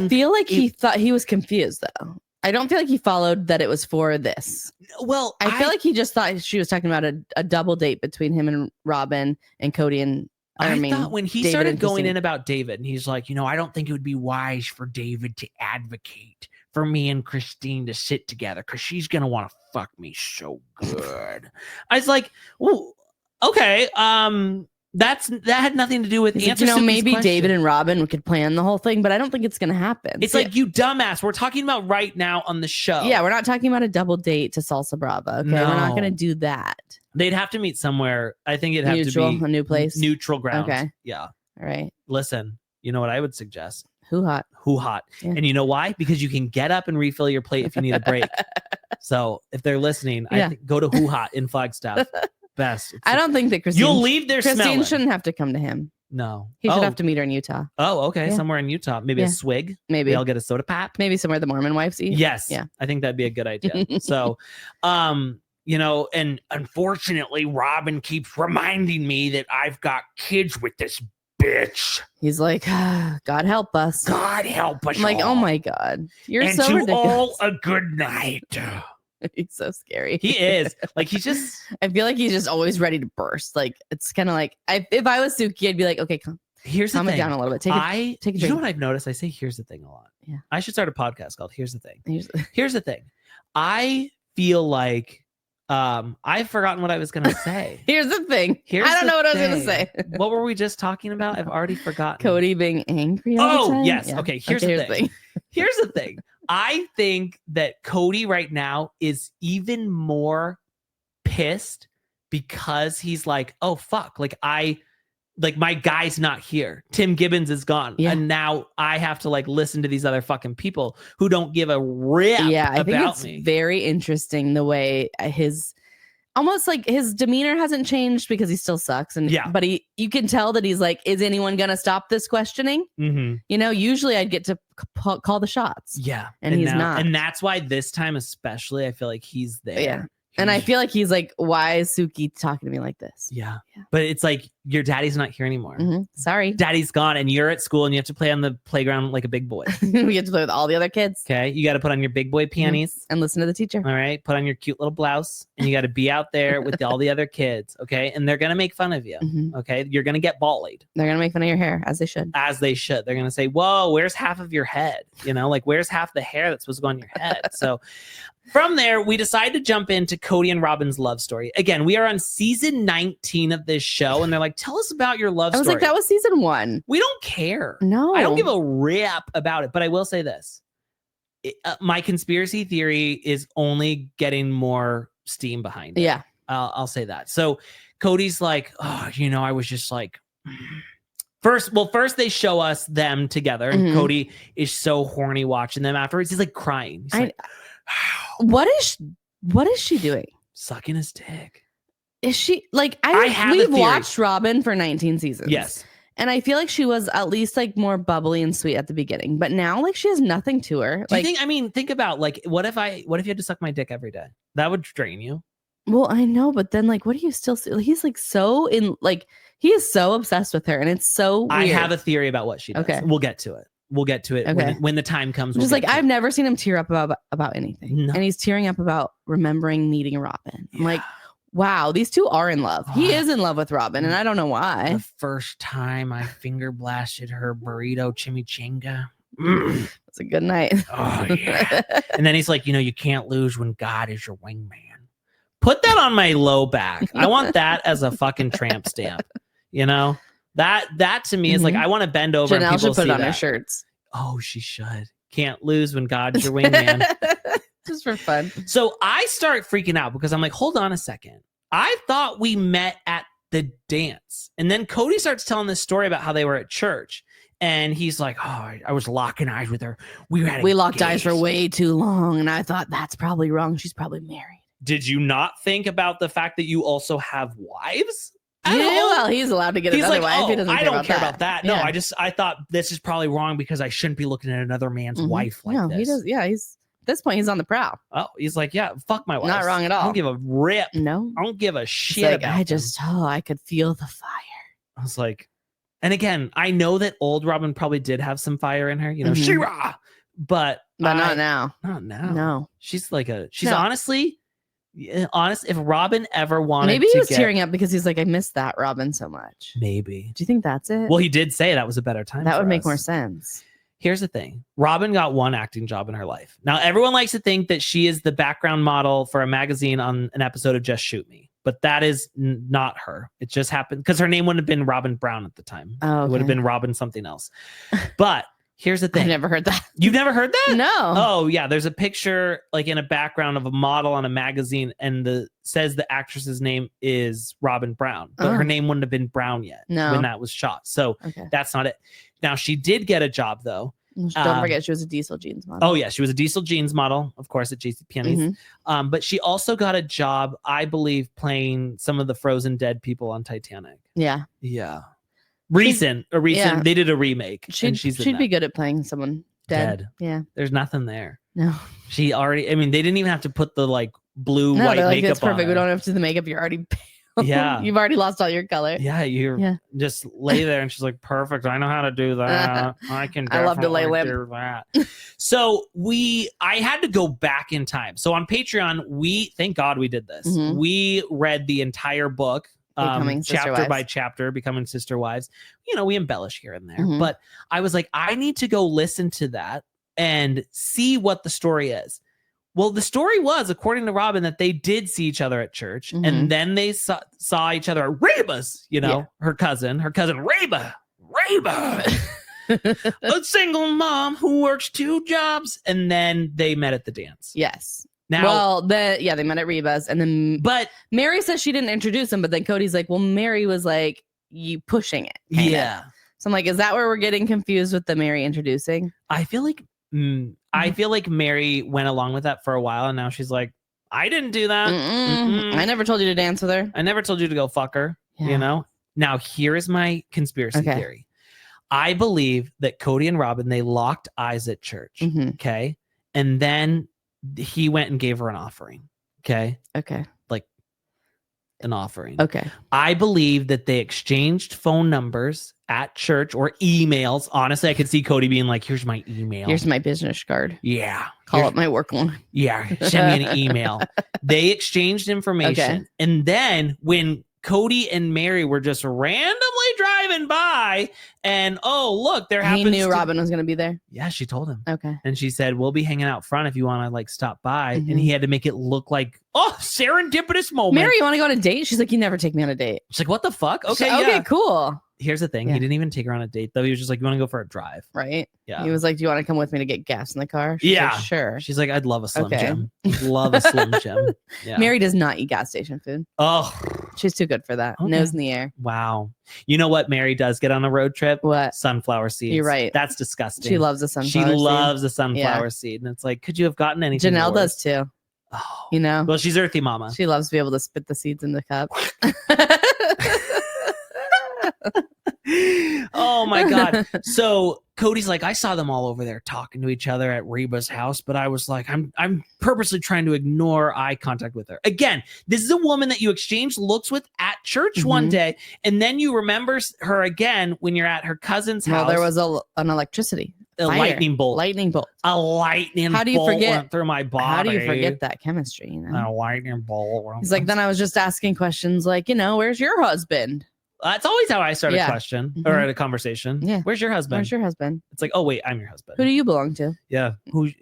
feel like he thought he was confused though. I don't feel like he followed that it was for this. Well, I feel like he just thought she was talking about a double date between him and Robyn and Cody and I thought when he started going in about David and he's like, I don't think it would be wise for David to advocate for me and Christine to sit together because she's going to want to fuck me so good. I was like, oh, okay. That had nothing to do with answering. Maybe question. David and Robyn could plan the whole thing, but I don't think it's going to happen. It's like, you dumbass. We're talking about right now on the show. Yeah, we're not talking about a double date to Salsa Brava. Okay, no. We're not going to do that. They'd have to meet somewhere. I think it'd have neutral, to be a new place, neutral ground. Okay, yeah. All right. Listen, you know what I would suggest? Who hot? Yeah. And you know why? Because you can get up and refill your plate if you need a break. So if they're listening, I think go to Who Hot in Flagstaff. Best. I don't think that Christine. You'll leave there Christine smelling. Shouldn't have to come to him. No. He should have to meet her in Utah. Oh, okay. Yeah. Somewhere in Utah. Maybe a swig. Maybe. They'll get a soda pop. Maybe somewhere the Mormon wives eat. Yes. Yeah. I think that'd be a good idea. So, and unfortunately, Robyn keeps reminding me that I've got kids with this bitch. He's like, God help us. God help us. I'm like, oh my God. You're and so to ridiculous. all a good night. He's so scary. He is. Like, he's just. I feel like he's just always ready to burst. Like, it's kind of like, if I was Suki, I'd be like, okay, Here's the thing. Calm it down a little bit. Take a drink. You know what I've noticed? I say here's the thing a lot. Yeah. I should start a podcast called Here's the Thing. Here's the thing. I feel like I've forgotten what I was going to say. Here's the thing. I don't know what I was going to say. What were we just talking about? I've already forgotten. Kody being angry all the time? Yes. Yeah. Okay. Here's the thing. Here's the thing. I think that Kody right now is even more pissed because he's like, oh, fuck. Like my guy's not here. Tim Gibbons is gone. Yeah. And now I have to like listen to these other fucking people who don't give a rip I think it's very interesting the way his demeanor hasn't changed because he still sucks. But you can tell that he's like, is anyone going to stop this questioning? Mm-hmm. You know, usually I'd get to call the shots. Yeah. And he's not. And that's why this time especially, I feel like he's there. Yeah. And I feel like he's like, why is Suki talking to me like this? Yeah. But it's like, your daddy's not here anymore. Mm-hmm. Sorry. Daddy's gone and you're at school and you have to play on the playground like a big boy. We have to play with all the other kids. Okay. You got to put on your big boy panties. And listen to the teacher. All right. Put on your cute little blouse and you got to be out there with all the other kids. Okay. And they're going to make fun of you. Mm-hmm. Okay. You're going to get bullied. They're going to make fun of your hair as they should. They're going to say, whoa, where's half of your head? You know, like where's half the hair that's supposed to go on your head? So from there, we decided to jump into Kody and Robyn's love story. Again, we are on season 19 of this show, and they're like, tell us about your love story. I was like, that was season 1. We don't care. No. I don't give a rip about it, but I will say this. My conspiracy theory is only getting more steam behind it. Yeah. I'll say that. So Kody's like, oh, you know, I was just like... First they show us them together, and Kody is so horny watching them afterwards. He's like crying. He's like... What is she doing? Sucking his dick. Is she like we've watched Robyn for 19 seasons. Yes. And I feel like she was at least like more bubbly and sweet at the beginning, but now like she has nothing to her. Think about like what if you had to suck my dick every day? That would drain you. Well, I know, but then like what do you still see? He's like so in like he is so obsessed with her and it's so weird. I have a theory about what she does. Okay. We'll get to it okay. when the time comes. Just like I've never seen him tear up about anything. No. And he's tearing up about remembering meeting Robyn. I'm like, wow, these two are in love. He is in love with Robyn, and I don't know why. The first time I finger blasted her burrito chimichanga. It's a good night. Oh, yeah. And then he's like, you know, you can't lose when God is your wingman. Put that on my low back. I want that as a fucking tramp stamp. You know? That to me is like I want to bend over. Janelle and people should put it on that. her shirts. Oh, she should. Can't lose when God's your wingman. Just for fun. So I start freaking out because I'm like, hold on a second. I thought we met at the dance, and then Kody starts telling this story about how they were at church, and he's like, oh, I was locking eyes with her. We locked eyes for way too long, and I thought that's probably wrong. She's probably married. Did you not think about the fact that you also have wives? Yeah, well, he's allowed to get another wife. He doesn't I don't care about that. No, yeah. I thought this is probably wrong because I shouldn't be looking at another man's wife like this. He does. Yeah, he's at this point he's on the prowl. Oh, he's like, yeah, fuck my wife. Not wrong at all. I don't give a rip. No, I don't give a shit. Like, about I could feel the fire. I was like, and again, I know that old Robyn probably did have some fire in her, you know, Shira, but not now. Not now. No, she's honestly. Honest, if Robyn ever wanted maybe he was tearing up because he's like, I miss that Robyn so much. Maybe. Do you think that's it? Well, he did say that was a better time. That would make more sense. Here's the thing. Robyn got one acting job in her life. Now, everyone likes to think that she is the background model for a magazine on an episode of Just Shoot Me. But that is not her. It just happened because her name wouldn't have been Robyn Brown at the time. Oh, okay. It would have been Robyn something else. But here's the thing. I've never heard that. You've never heard that? No. Oh, yeah. There's a picture like in a background of a model on a magazine and says the actress's name is Robyn Brown. But her name wouldn't have been Brown yet when that was shot. So that's not it. Now, she did get a job, though. Don't forget, she was a Diesel Jeans model. Oh, yeah. She was a Diesel Jeans model, of course, at JCPenney's. But she also got a job, I believe, playing some of the frozen dead people on Titanic. Yeah. Yeah. Recent. Yeah. They did a remake. She'd be good at playing someone dead. Yeah. There's nothing there. No. They didn't even have to put the like blue, white makeup that's perfect. on. We don't have to do the makeup. You're already pale. Yeah. You've already lost all your color. Yeah. Just lay there and she's like, perfect. I know how to do that. I can I love to lay limp. Do that. So I had to go back in time. So on Patreon, thank God we did this. We read the entire book chapter by chapter, becoming sister wives. You know, we embellish here and there, but I was like, I need to go listen to that and see what the story is. Well, the story was, according to Robyn, that they did see each other at church, and then they saw each other at Reba's, you know, her cousin Reba, a single mom who works 2 jobs, and then they met at the dance. Yes. Now, they met at Reba's, and then Meri says she didn't introduce him, but then Cody's like, well, Meri was like, you pushing it. Yeah. So I'm like, is that where we're getting confused with the Meri introducing? I feel like Meri went along with that for a while, and now she's like, I didn't do that. I never told you to dance with her. I never told you to go fuck her. Yeah. You know? Now, here is my conspiracy theory. I believe that Kody and Robyn, they locked eyes at church. Okay. And then he went and gave her an offering. Okay. Okay. Like an offering. Okay. I believe that they exchanged phone numbers at church or emails. Honestly, I could see Kody being like, here's my email. Here's my business card. Yeah. Call up my work one. Yeah. Send me an email. They exchanged information. Okay. And then when Kody and Meri were just randomly driving by, and look, there happens. He knew Robyn was going to be there. Yeah, she told him. Okay. And she said, we'll be hanging out front if you want to like stop by. And he had to make it look like, serendipitous moment. Meri, you want to go on a date? She's like, you never take me on a date. She's like, what the fuck? Okay, okay, cool. Here's the thing. He didn't even take her on a date, though. He was just like, you want to go for a drive? Right. Yeah. He was like, do you want to come with me to get gas in the car? She's like, sure. She's like, I'd love a Slim Jim. Love a Slim Jim. Yeah. Meri does not eat gas station food. Oh. She's too good for that. Okay. Nose in the air. Wow. You know what Meri does get on a road trip? What? Sunflower seeds. You're right. That's disgusting. She loves a sunflower seed. She loves a sunflower seed. And it's like, could you have gotten anything Janelle worse? does too. Oh. You know? Well, she's Earthy mama. She loves to be able to spit the seeds in the cup. Oh my God. So Cody's like, I saw them all over there talking to each other at Reba's house, but I was like, I'm purposely trying to ignore eye contact with her. Again, this is a woman that you exchange looks with at church one day, and then you remember her again when you're at her cousin's house. Well, there was an electricity. A lightning bolt. Lightning bolt. A lightning bolt. How do you forget? Went through my body. How do you forget that chemistry? You know? A lightning bolt. He's like, then I was just asking questions like, where's your husband? That's always how I start a question or a conversation. Yeah. Where's your husband? Where's your husband? It's like, oh wait, I'm your husband. Who do you belong to? Yeah. Who's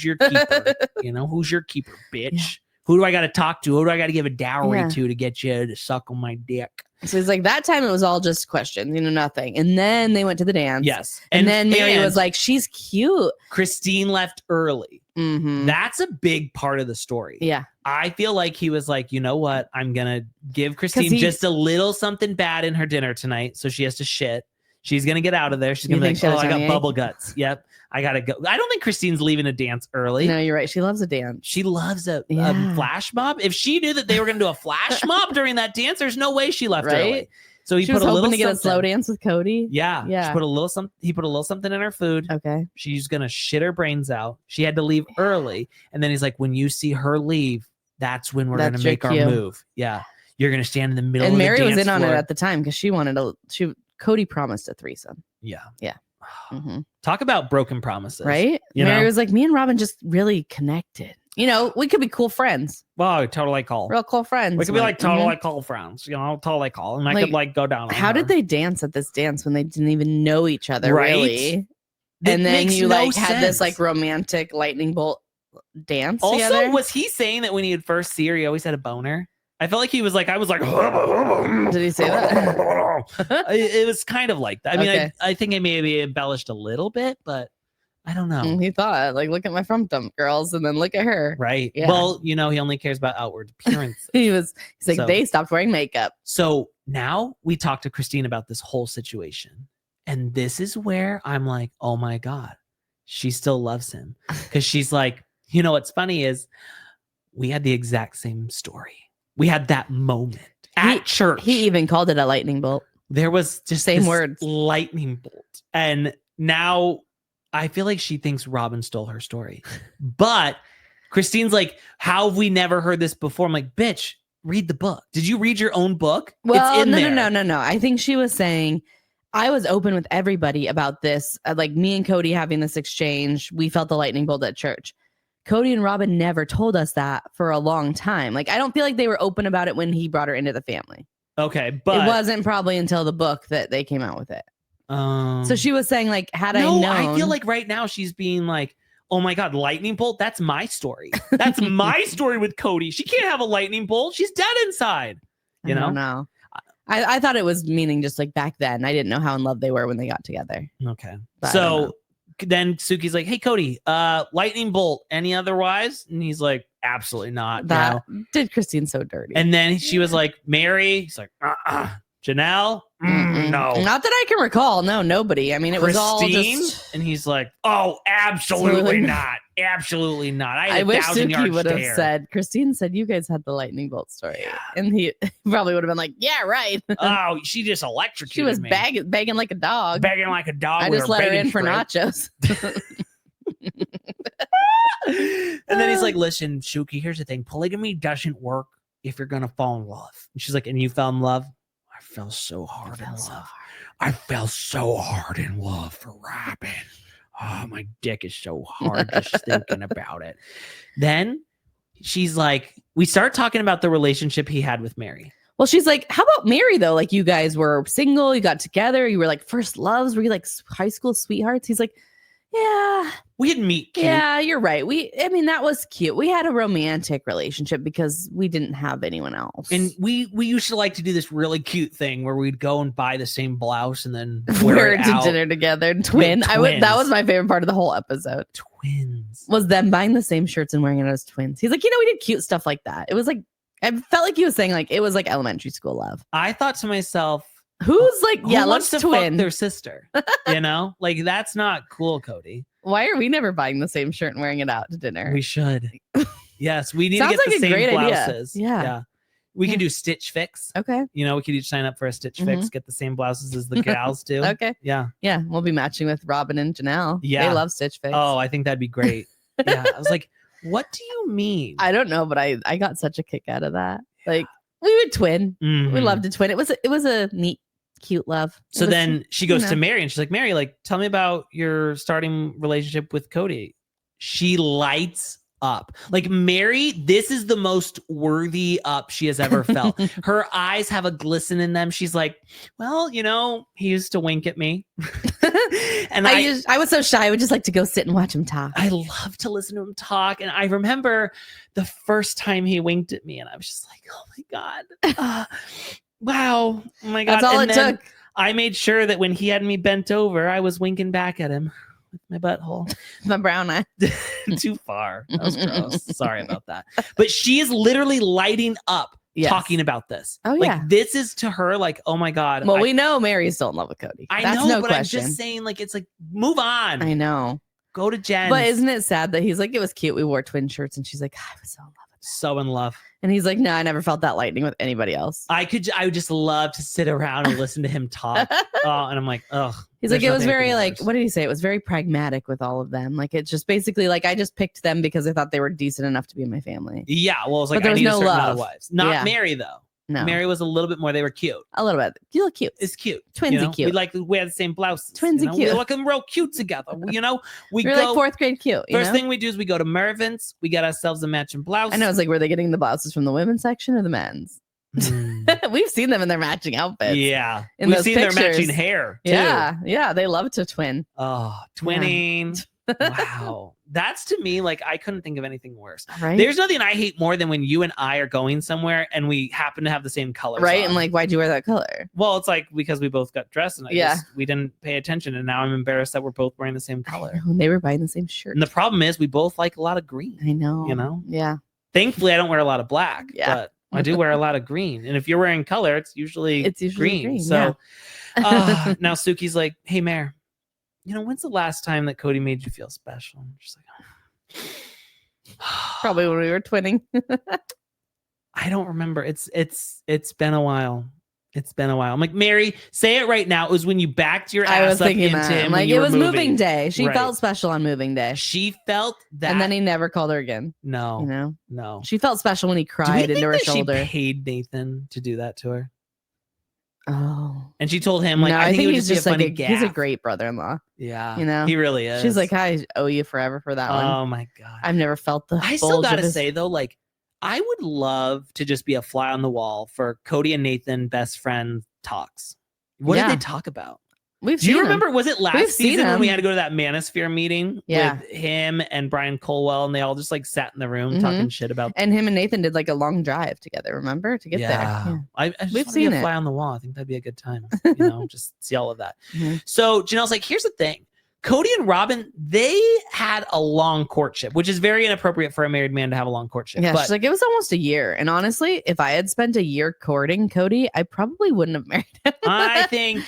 your keeper? Who's your keeper, bitch? Yeah. Who do I got to talk to? Who do I got to give a dowry to get you to suck on my dick? So he's like, that time it was all just questions, nothing. And then they went to the dance. Yes. And then Meri was like, she's cute. Christine left early. That's a big part of the story. Yeah. I feel like he was like, you know what? I'm going to give Christine just a little something bad in her dinner tonight. So she has to shit. She's going to get out of there. She's going to be like, I got bubble guts. Yep. I got to go. I don't think Christine's leaving a dance early. No, you're right. She loves a dance. She loves a flash mob. If she knew that they were going to do a flash mob during that dance, there's no way she left early. So he put a little to get a slow dance with Cody. Yeah. She put a little something. He put a little something in her food. Okay. She's going to shit her brains out. She had to leave early. And then he's like, when you see her leave, that's when we're going to make our move. Yeah. You're going to stand in the middle of the dance floor. And Meri was in on it at the time because she wanted Cody promised a threesome. Yeah. Yeah. Talk about broken promises. Right? Meri was like, me and Robyn just really connected. We could be cool friends. Wow, totally cool. Real cool friends. We could be like totally cool friends. Totally cool. And I could go down on how her. did they dance at this dance when they didn't even know each other, really? And then you had this romantic lightning bolt dance together? Was he saying that when he would first see her, he always had a boner? I felt like he was like, I was like, did he say that? It was kind of like that. I mean, I think it maybe embellished a little bit, but I don't know. He thought, look at my front dump girls and then look at her. Right. Yeah. Well, he only cares about outward appearance. He's like, they stopped wearing makeup. So now we talked to Christine about this whole situation. And this is where I'm like, oh my God, she still loves him. Because she's like, what's funny is we had the exact same story. We had that moment at church. He even called it a lightning bolt. There was just same words, lightning bolt. And now I feel like she thinks Robyn stole her story. But Christine's like, how have we never heard this before? I'm like, bitch, read the book. Did you read your own book? Well, it's in there. No. I think she was saying, I was open with everybody about this. Me and Cody having this exchange. We felt the lightning bolt at church. Cody and Robyn never told us that for a long time. I don't feel like they were open about it when he brought her into the family. Okay, but it wasn't probably until the book that they came out with it. So she was saying, like, had I known. I feel like right now she's being like, oh my God, lightning bolt. That's my story. That's my story with Kody. She can't have a lightning bolt. She's dead inside. You know? No. I thought it was meaning just like back then. I didn't know how in love they were when they got together. Okay. But so then Suki's like, hey, Kody, lightning bolt, any otherwise? And he's like, absolutely not. That did Christine so dirty. And then she was like, Meri. He's like, Janelle? No. Not that I can recall. No, nobody. I mean, it Christine? was all just... And he's like, oh, absolutely not. Absolutely not. I wish Suki would have said, Christine said you guys had the lightning bolt story. Yeah. And he probably would have been like, yeah, right. Oh, she just electrocuted She was me. begging like a dog. Begging like a dog. I just let her in for nachos. And then he's like, listen, Suki, here's the thing. Polygamy doesn't work if you're going to fall in love. And she's like, and you fell in love? I fell so hard in love. I fell so hard in love for Robyn. Oh, my dick is so hard just thinking about it. Then she's like, we start talking about the relationship he had with Meri. Well, she's like, how about Meri, though? Like, you guys were single, you got together, you were like first loves, were you like high school sweethearts? He's like, yeah. We didn't meet cute. Yeah, you're right. I mean, that was cute. We had a romantic relationship because we didn't have anyone else. And we used to like to do this really cute thing where we'd go and buy the same blouse and then wear it to dinner together. That was my favorite part of the whole episode. Twins. Was them buying the same shirts and wearing it as twins. He's like, we did cute stuff like that. It was like, I felt like he was saying like, it was like elementary school love. I thought to myself, who's like, who let's to twin fuck their sister, like that's not cool, Kody. Why are we never buying the same shirt and wearing it out to dinner? We should. Yes, we need to get the same blouses. Yeah. We can do Stitch Fix. Okay. We could each sign up for a Stitch Fix, get the same blouses as the gals do. Okay. Yeah. Yeah. We'll be matching with Robyn and Janelle. Yeah. They love Stitch Fix. Oh, I think that'd be great. Yeah. I was like, what do you mean? I don't know, but I got such a kick out of that. Like, we would twin. Mm-hmm. We loved to twin. It was a neat, cute love. So then she goes to Meri and she's like, Meri, like, tell me about your starting relationship with Kody. She lights up. Like, Meri, this is the most worthy up she has ever felt. Her eyes have a glisten in them. She's like, well, he used to wink at me. And I was so shy. I would just like to go sit and watch him talk. I love to listen to him talk. And I remember the first time he winked at me and I was just like, oh my God. Wow. Oh my God. That's all it took. I made sure that when he had me bent over, I was winking back at him with my butthole. My brown eye. Too far. That was gross. Sorry about that. But she is literally lighting up talking about this. Oh, yeah. Like, this is to her like, oh my God. Well, we know Meri's still in love with Kody. I know, but question. I'm just saying, like, it's like, move on. I know. Go to Jen. But isn't it sad that he's like, it was cute. We wore twin shirts and she's like, I was so in love. So in love. And he's like, no, I never felt that lightning with anybody else. I would just love to sit around and listen to him talk. And I'm like, ugh. He's like, it was very like, what did he say? It was very pragmatic with all of them. Like, it's just basically like, I just picked them because I thought they were decent enough to be in my family. Yeah. Well, it was like, but there was no love. Wives. Not Meri, though. No. Meri was a little bit more. They were cute. A little bit. You look cute. It's cute. Twinsy cute. We wear the same blouses. Twinsy cute. We're looking real cute together. We're like fourth grade cute. First thing we do is we go to Mervin's. We get ourselves a matching blouse. I know. It's like, were they getting the blouses from the women's section or the men's? We've seen them in their matching outfits. Yeah. We've seen their matching hair, too. Yeah. Yeah. They love to twin. Oh, twinning. Yeah. Wow. That's, to me, like, I couldn't think of anything worse. Right? There's nothing I hate more than when you and I are going somewhere and we happen to have the same colors. Right. On. And like, why'd you wear that color? Well, it's like because we both got dressed and we didn't pay attention. And now I'm embarrassed that we're both wearing the same color. And they were buying the same shirt. And the problem is we both like a lot of green. I know. Yeah. Thankfully, I don't wear a lot of black. Yeah. But I do wear a lot of green. And if you're wearing color, it's usually green. So now Suki's like, hey, Meri. When's the last time that Kody made you feel special? I'm just like, probably when we were twinning. I don't remember. It's been a while. It's been a while. I'm like, Meri, say it right now. It was when you backed your ass up into him. Like, it was moving day. She felt special on moving day. She felt that. And then he never called her again. No. She felt special when he cried into her shoulder. She paid Nathan to do that to her. Oh. And she told him, like, no, I think he's just like a he's a great brother-in-law. Yeah. He really is. She's like, I owe you forever for that one. Oh my God. I've never felt the I still gotta say though, like, I would love to just be a fly on the wall for Kody and Nathan best friend talks. What did they talk about? Do you remember, was it last season when we had to go to that Manosphere meeting with him and Brian Colwell, and they all just like sat in the room talking shit about and him and Nathan did like a long drive together, remember, to get there. Yeah. I just want to be a fly on the wall. I think that'd be a good time, just see all of that. So Janelle's like, here's the thing. Kody and Robyn, they had a long courtship, which is very inappropriate for a married man to have a long courtship. Yeah, she's like, it was almost a year. And honestly, if I had spent a year courting Kody, I probably wouldn't have married him. I think,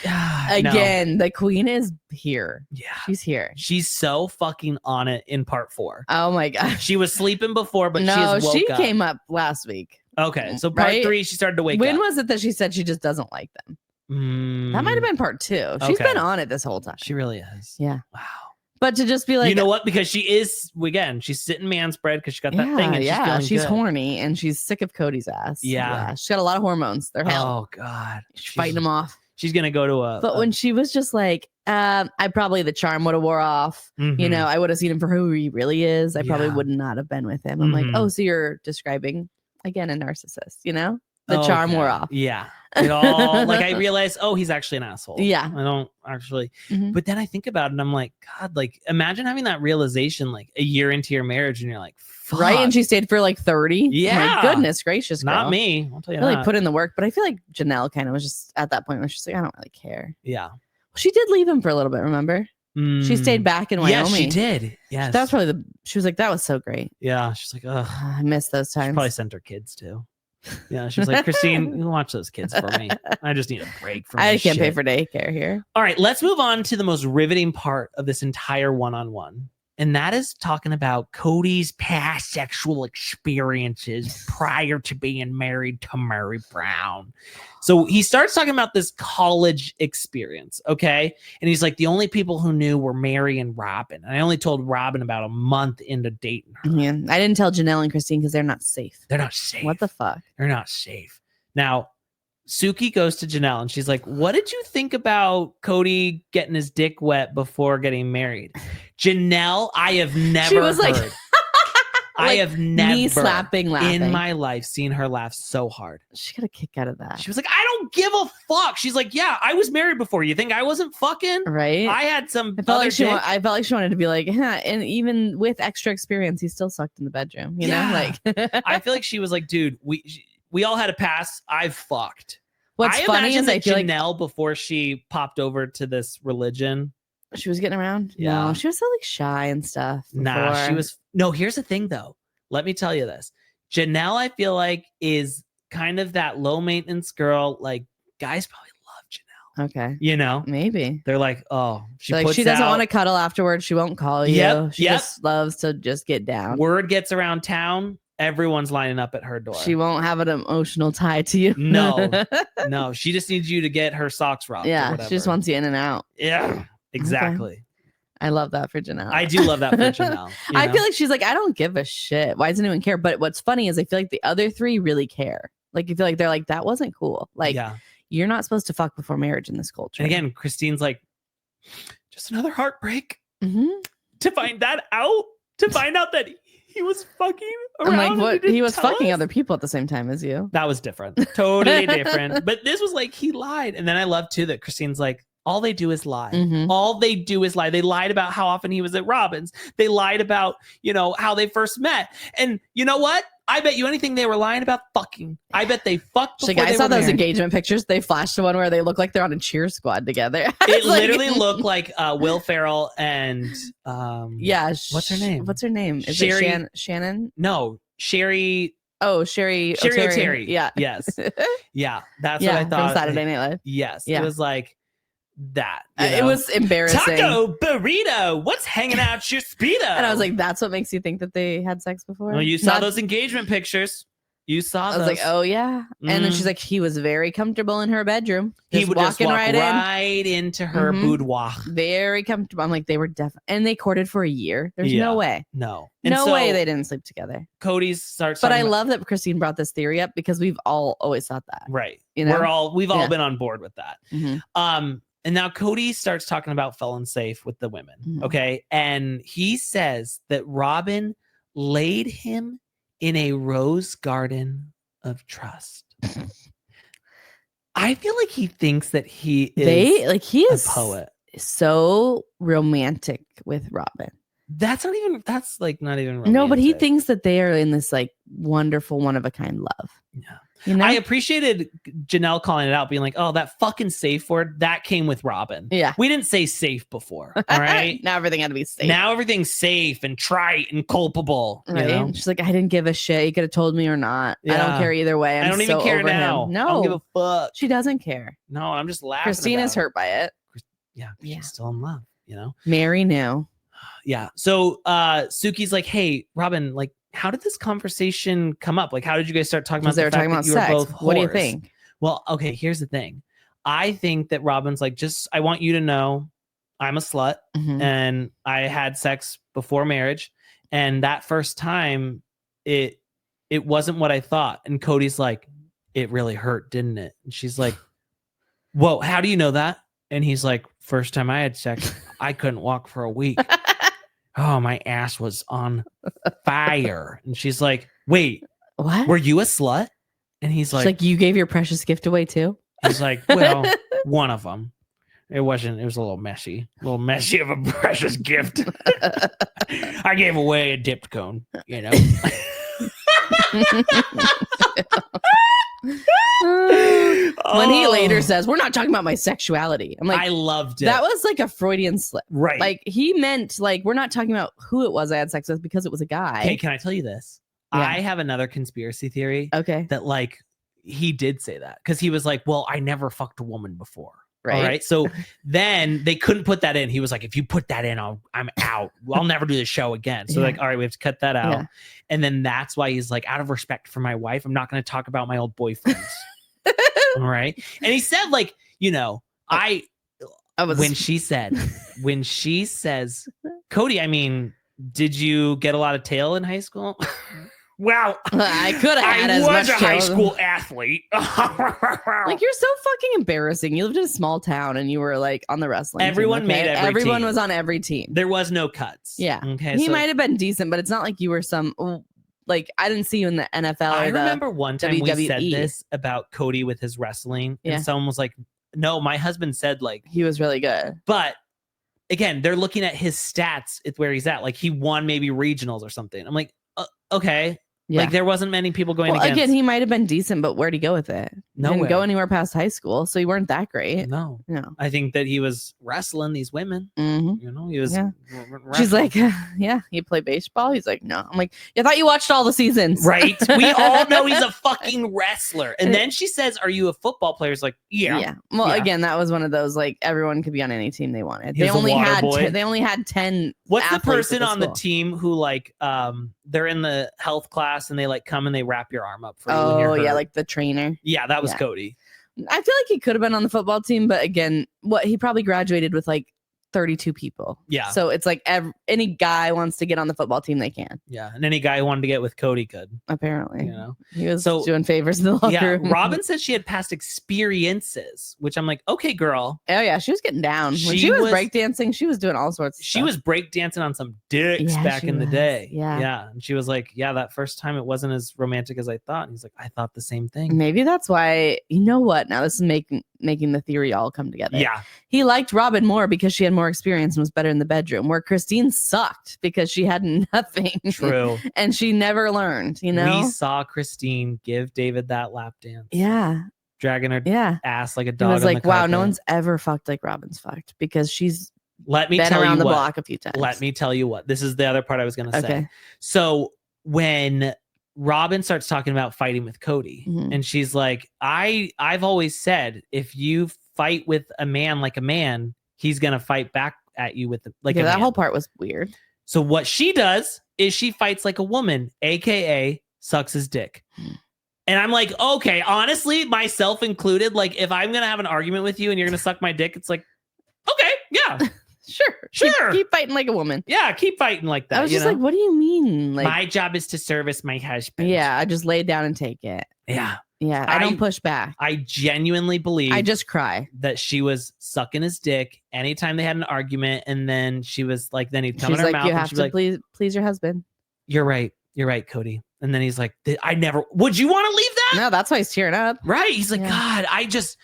again, the queen is here. Yeah. She's here. She's so fucking on it in part 4. Oh my gosh. She was sleeping before, but she came up last week. Okay, so part 3, she started to wake up. When was it that she said she just doesn't like them? That might have been part 2. She's been on it this whole time. She really is. Yeah. Wow. But to just be like, you know what? Because she is, again, she's sitting man's bread because she got that thing. And she's horny and she's sick of Cody's ass. Yeah. She's got a lot of hormones. They're hell. Oh God. She's fighting them off. She's gonna go to a. But when she was just like, I probably the charm would have wore off. I would have seen him for who he really is. I probably would not have been with him. I'm like, oh, so you're describing again a narcissist, The charm wore off. Yeah. It all like I realized, he's actually an asshole. Yeah. I don't actually. But then I think about it and I'm like, God, like imagine having that realization like a year into your marriage and you're like, fuck. Right. And she stayed for like 30. Yeah. My goodness gracious. Girl. Not me. I'll tell you really put in the work. But I feel like Janelle kind of was just at that point where she's like, I don't really care. Yeah. She did leave him for a little bit, remember? She stayed back in Wyoming. Yes, she did. Yes. That was probably she was like, that was so great. Yeah. She's like, oh, I miss those times. She probably sent her kids too. Yeah, she was like, Christine, you watch those kids for me. I just need a break from I can't pay for daycare here. All right, let's move on to the most riveting part of this entire one-on-one. And that is talking about Kody's past sexual experiences prior to being married to Meri Brown. So he starts talking about this college experience, okay? And he's like, the only people who knew were Meri and Robyn. And I only told Robyn about a month into dating her. Yeah, I didn't tell Janelle and Christine because they're not safe. They're not safe. What the fuck? They're not safe. Now, Suki goes to Janelle and she's like, what did you think about Kody getting his dick wet before getting married? Janelle, I have never she was heard. Like, I have never laughing in my life seen her laugh so hard. She got a kick out of that. She was like, I don't give a fuck. She's like, yeah, I was married before. You think I wasn't fucking? Right. I had some. I felt like she wanted to be like, and even with extra experience, he still sucked in the bedroom. You know, like I feel like she was like, dude, we all had a pass. I've fucked. What's funny is I feel Janelle, like before she popped over to this religion, she was getting around. Yeah. No, she was so like shy and stuff. Before. Nah, she was. No, here's the thing though. Let me tell you this. Janelle, I feel like, is kind of that low maintenance girl. Like guys probably love Janelle. Okay. You know, maybe they're like, oh, she doesn't want to cuddle afterwards. She won't call you. Yep, she just loves to just get down. Word gets around town. Everyone's lining up at her door. She won't have an emotional tie to you. No. She just needs you to get her socks rocked. Yeah, she just wants you in and out. Yeah, exactly. Okay. I love that for Janelle. I do love that for Janelle. I feel like she's like, I don't give a shit. Why does anyone care? But what's funny is I feel like the other 3 really care. Like, you feel like they're like, that wasn't cool. Like, you're not supposed to fuck before marriage in this culture. And again, Christine's like, just another heartbreak to find that out. To find out that he was fucking around. I'm like, what? He was fucking other people at the same time as you. That was different. Totally different. But this was like, he lied. And then I love too that Christine's like, all they do is lie. All they do is lie. They lied about how often he was at Robyn's. They lied about, how they first met. And you know what? I bet you anything they were lying about fucking. I bet they fucked before I saw those engagement pictures. They flashed to one where they look like they're on a cheer squad together. It literally looked like Will Ferrell and what's her name? What's her name? Is Sherry, it Shannon? No, Sherry. Oh, Sherry O'Terry. Yeah. Yes. Yeah. That's what I thought. From Saturday Night Live. Yes. Yeah. It was like that. It was embarrassing. Taco burrito. What's hanging out your Speedo? And I was like, that's what makes you think that they had sex before? Well, you saw those engagement pictures. You saw those. I was like, oh yeah. And then she's like, he was very comfortable in her bedroom. He would just walk right into her boudoir. Very comfortable. I'm like, they were definitely, and they courted for a year. There's no way. No. No way they didn't sleep together. Cody starts. But I love that Christine brought this theory up because we've all always thought that. Right. We've all been on board with that. And now Kody starts talking about felon safe with the women. Okay. And he says that Robyn laid him in a rose garden of trust. I feel like he thinks that he is a poet. So romantic with Robyn. That's not even romantic. No, but he thinks that they are in this like wonderful one of a kind love. Yeah. You know? I appreciated Janelle calling it out, being like, oh, that fucking safe word, that came with Robyn. Yeah. We didn't say safe before. All right. Now everything had to be safe. Now everything's safe and trite and culpable. Right. You know? She's like, I didn't give a shit. You could have told me or not. Yeah. I don't care either way. I don't even care now. No. I don't give a fuck. She doesn't care. No, I'm just laughing. Christine is hurt by it. Yeah. She's still in love, you know? Meri knew. Yeah. So Suki's like, hey, Robyn, like, how did this conversation come up? Like, how did you guys start talking about the fact that you were both whores? What do you think? Well, okay, here's the thing. I think that Robyn's like, I want you to know I'm a slut and I had sex before marriage. And that first time, it wasn't what I thought. And Cody's like, it really hurt, didn't it? And she's like, whoa, how do you know that? And he's like, first time I had sex, I couldn't walk for a week. Oh, my ass was on fire. And she's like, wait, what? Were you a slut? And he's like, you gave your precious gift away too? He's like, well, one of them. It was a little messy of a precious gift. I gave away a dipped cone, you know. When he later says, we're not talking about my sexuality. I'm like, I loved it. That was like a Freudian slip. Right. Like he meant like, we're not talking about who it was I had sex with because it was a guy. Hey, can I tell you this? Yeah. I have another conspiracy theory. Okay. That like, he did say that because he was like, well, I never fucked a woman before. Right. All right. So then they couldn't put that in. He was like, if you put that in, I'm out. I'll never do the show again. So like, all right, we have to cut that out. Yeah. And then that's why he's like, out of respect for my wife, I'm not going to talk about my old boyfriends. All right. And he said, like, you know, when she says, Cody, I mean, did you get a lot of tail in high school? Well, I could have had as much. I was a high school athlete. Like, you're so fucking embarrassing. You lived in a small town and you were like on the wrestling Everyone team, made every Everyone team. was on every team. There was no cuts. Yeah. Okay. He might have been decent, but it's not like you were some, like, I didn't see you in the NFL. I remember one time WWE. We said this about Cody with his wrestling. And someone was like, no, my husband said like he was really good. But again, they're looking at his stats. It's where he's at. Like he won maybe regionals or something. I'm like, okay. Yeah. Like there wasn't many people going against. Again, he might have been decent, but where'd he go with it? Nowhere. Didn't go anywhere past high school, so you weren't that great. No. I think that he was wrestling these women. Mm-hmm. You know, he was. Yeah. She's like, yeah, you play baseball? He's like, no. I'm like, I thought you watched all the seasons. Right. We all know he's a fucking wrestler. And then she says, are you a football player? He's like, yeah. Yeah. Well, again, that was one of those, like, everyone could be on any team they wanted. They only had 10. What's the person on the team who like they're in the health class and they like come and they wrap your arm up for you when you're hurt? Yeah, like the trainer. Yeah, that was Cody. I feel like he could have been on the football team, but again, he probably graduated with like 32 people. Yeah. So it's like any guy wants to get on the football team, they can. Yeah. And any guy who wanted to get with Cody could. Apparently. You know? He was doing favors in the locker room. Robyn said she had past experiences, which I'm like, okay, girl. Oh, yeah. She was getting down. When she was breakdancing, she was doing all sorts of stuff. She was breakdancing on some dicks back in the day. Yeah. Yeah. And she was like, yeah, that first time it wasn't as romantic as I thought. And he's like, I thought the same thing. Maybe that's why, you know what? Now this is making the theory all come together. Yeah. He liked Robyn more because she had more experience and was better in the bedroom, where Christine sucked because she had nothing. True. And she never learned, you know? We saw Christine give David that lap dance. Yeah. Dragging her ass like a dog. It was like, wow, no one's ever fucked like Robyn's fucked because she's been around the block a few times. Let me tell you what. This is the other part I was going to say. So when Robyn starts talking about fighting with Cody, and she's like, I've always said, if you fight with a man like a man, he's going to fight back at you with like a man. That whole part was weird. So what she does is she fights like a woman, aka sucks his dick. And I'm like, okay, honestly, myself included, like if I'm going to have an argument with you and you're going to suck my dick, it's like, okay, yeah. Sure. Keep fighting like a woman. Yeah, keep fighting like that. I was just like, what do you mean? Like, my job is to service my husband. Yeah, I just lay down and take it. Yeah. Yeah, I don't push back. I genuinely believe I just cry that she was sucking his dick anytime they had an argument, and then she was like, then he'd come in her mouth. You have to please your husband. You're right, Cody. And then he's like, would you want to leave that? No, that's why he's tearing up. Right. He's like, God, I just,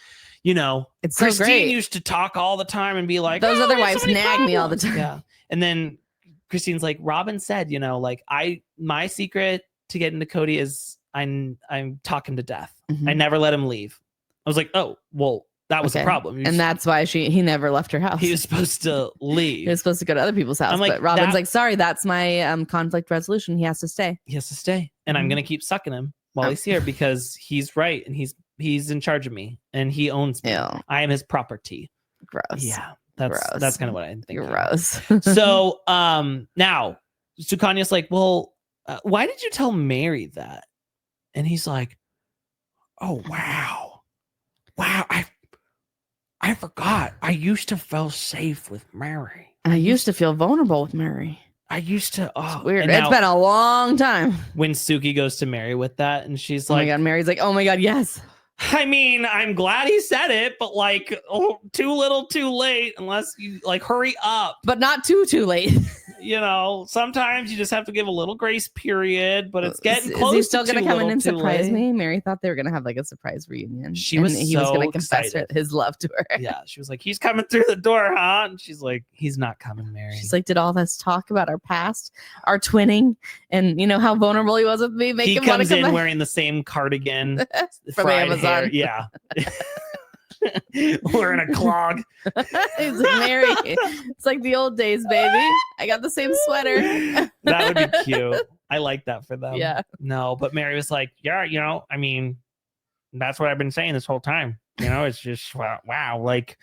it's Christine so great. Used to talk all the time and be like, those other wives nag me all the time. Yeah. And then Christine's like, Robyn said, like my secret to get into Cody is I'm talking to death. Mm-hmm. I never let him leave. I was like, oh, well, that was a problem. And that's why he never left her house. He was supposed to leave. He was supposed to go to other people's house. But Robyn's like, sorry, that's my conflict resolution. He has to stay. And I'm going to keep sucking him while he's here because he's right. And he's in charge of me and he owns me. Yeah. I am his property. Gross. Yeah. That's kind of what I think. Gross. So now Kanye's like, well, why did you tell Meri that? And he's like, oh, wow. I forgot. I used to feel safe with Meri. I used to feel vulnerable with Meri. I used to. Oh, it's weird. It's been a long time. When Suki goes to Meri with that, and she's like, "Oh my God," Mary's like, "Oh my God, yes." I mean, I'm glad he said it, but like, too little, too late. Unless you hurry up, but not too late. Sometimes you just have to give a little grace period, but it's getting close. Is he still going to come in and surprise me? Meri thought they were going to have a surprise reunion. He was going to confess his love to her. Yeah, she was like, "He's coming through the door, huh?" And she's like, "He's not coming, Meri." She's like, "Did all this talk about our past, our twinning, and how vulnerable he was with me make him want to come in back?" wearing the same cardigan from Amazon. Hair. Yeah. Wearing a clog. He's like, "Meri, it's like the old days, baby. I got the same sweater." That would be cute. I like that for them. Yeah. No, but Meri was like, yeah, I mean, that's what I've been saying this whole time. It's just, wow. Like,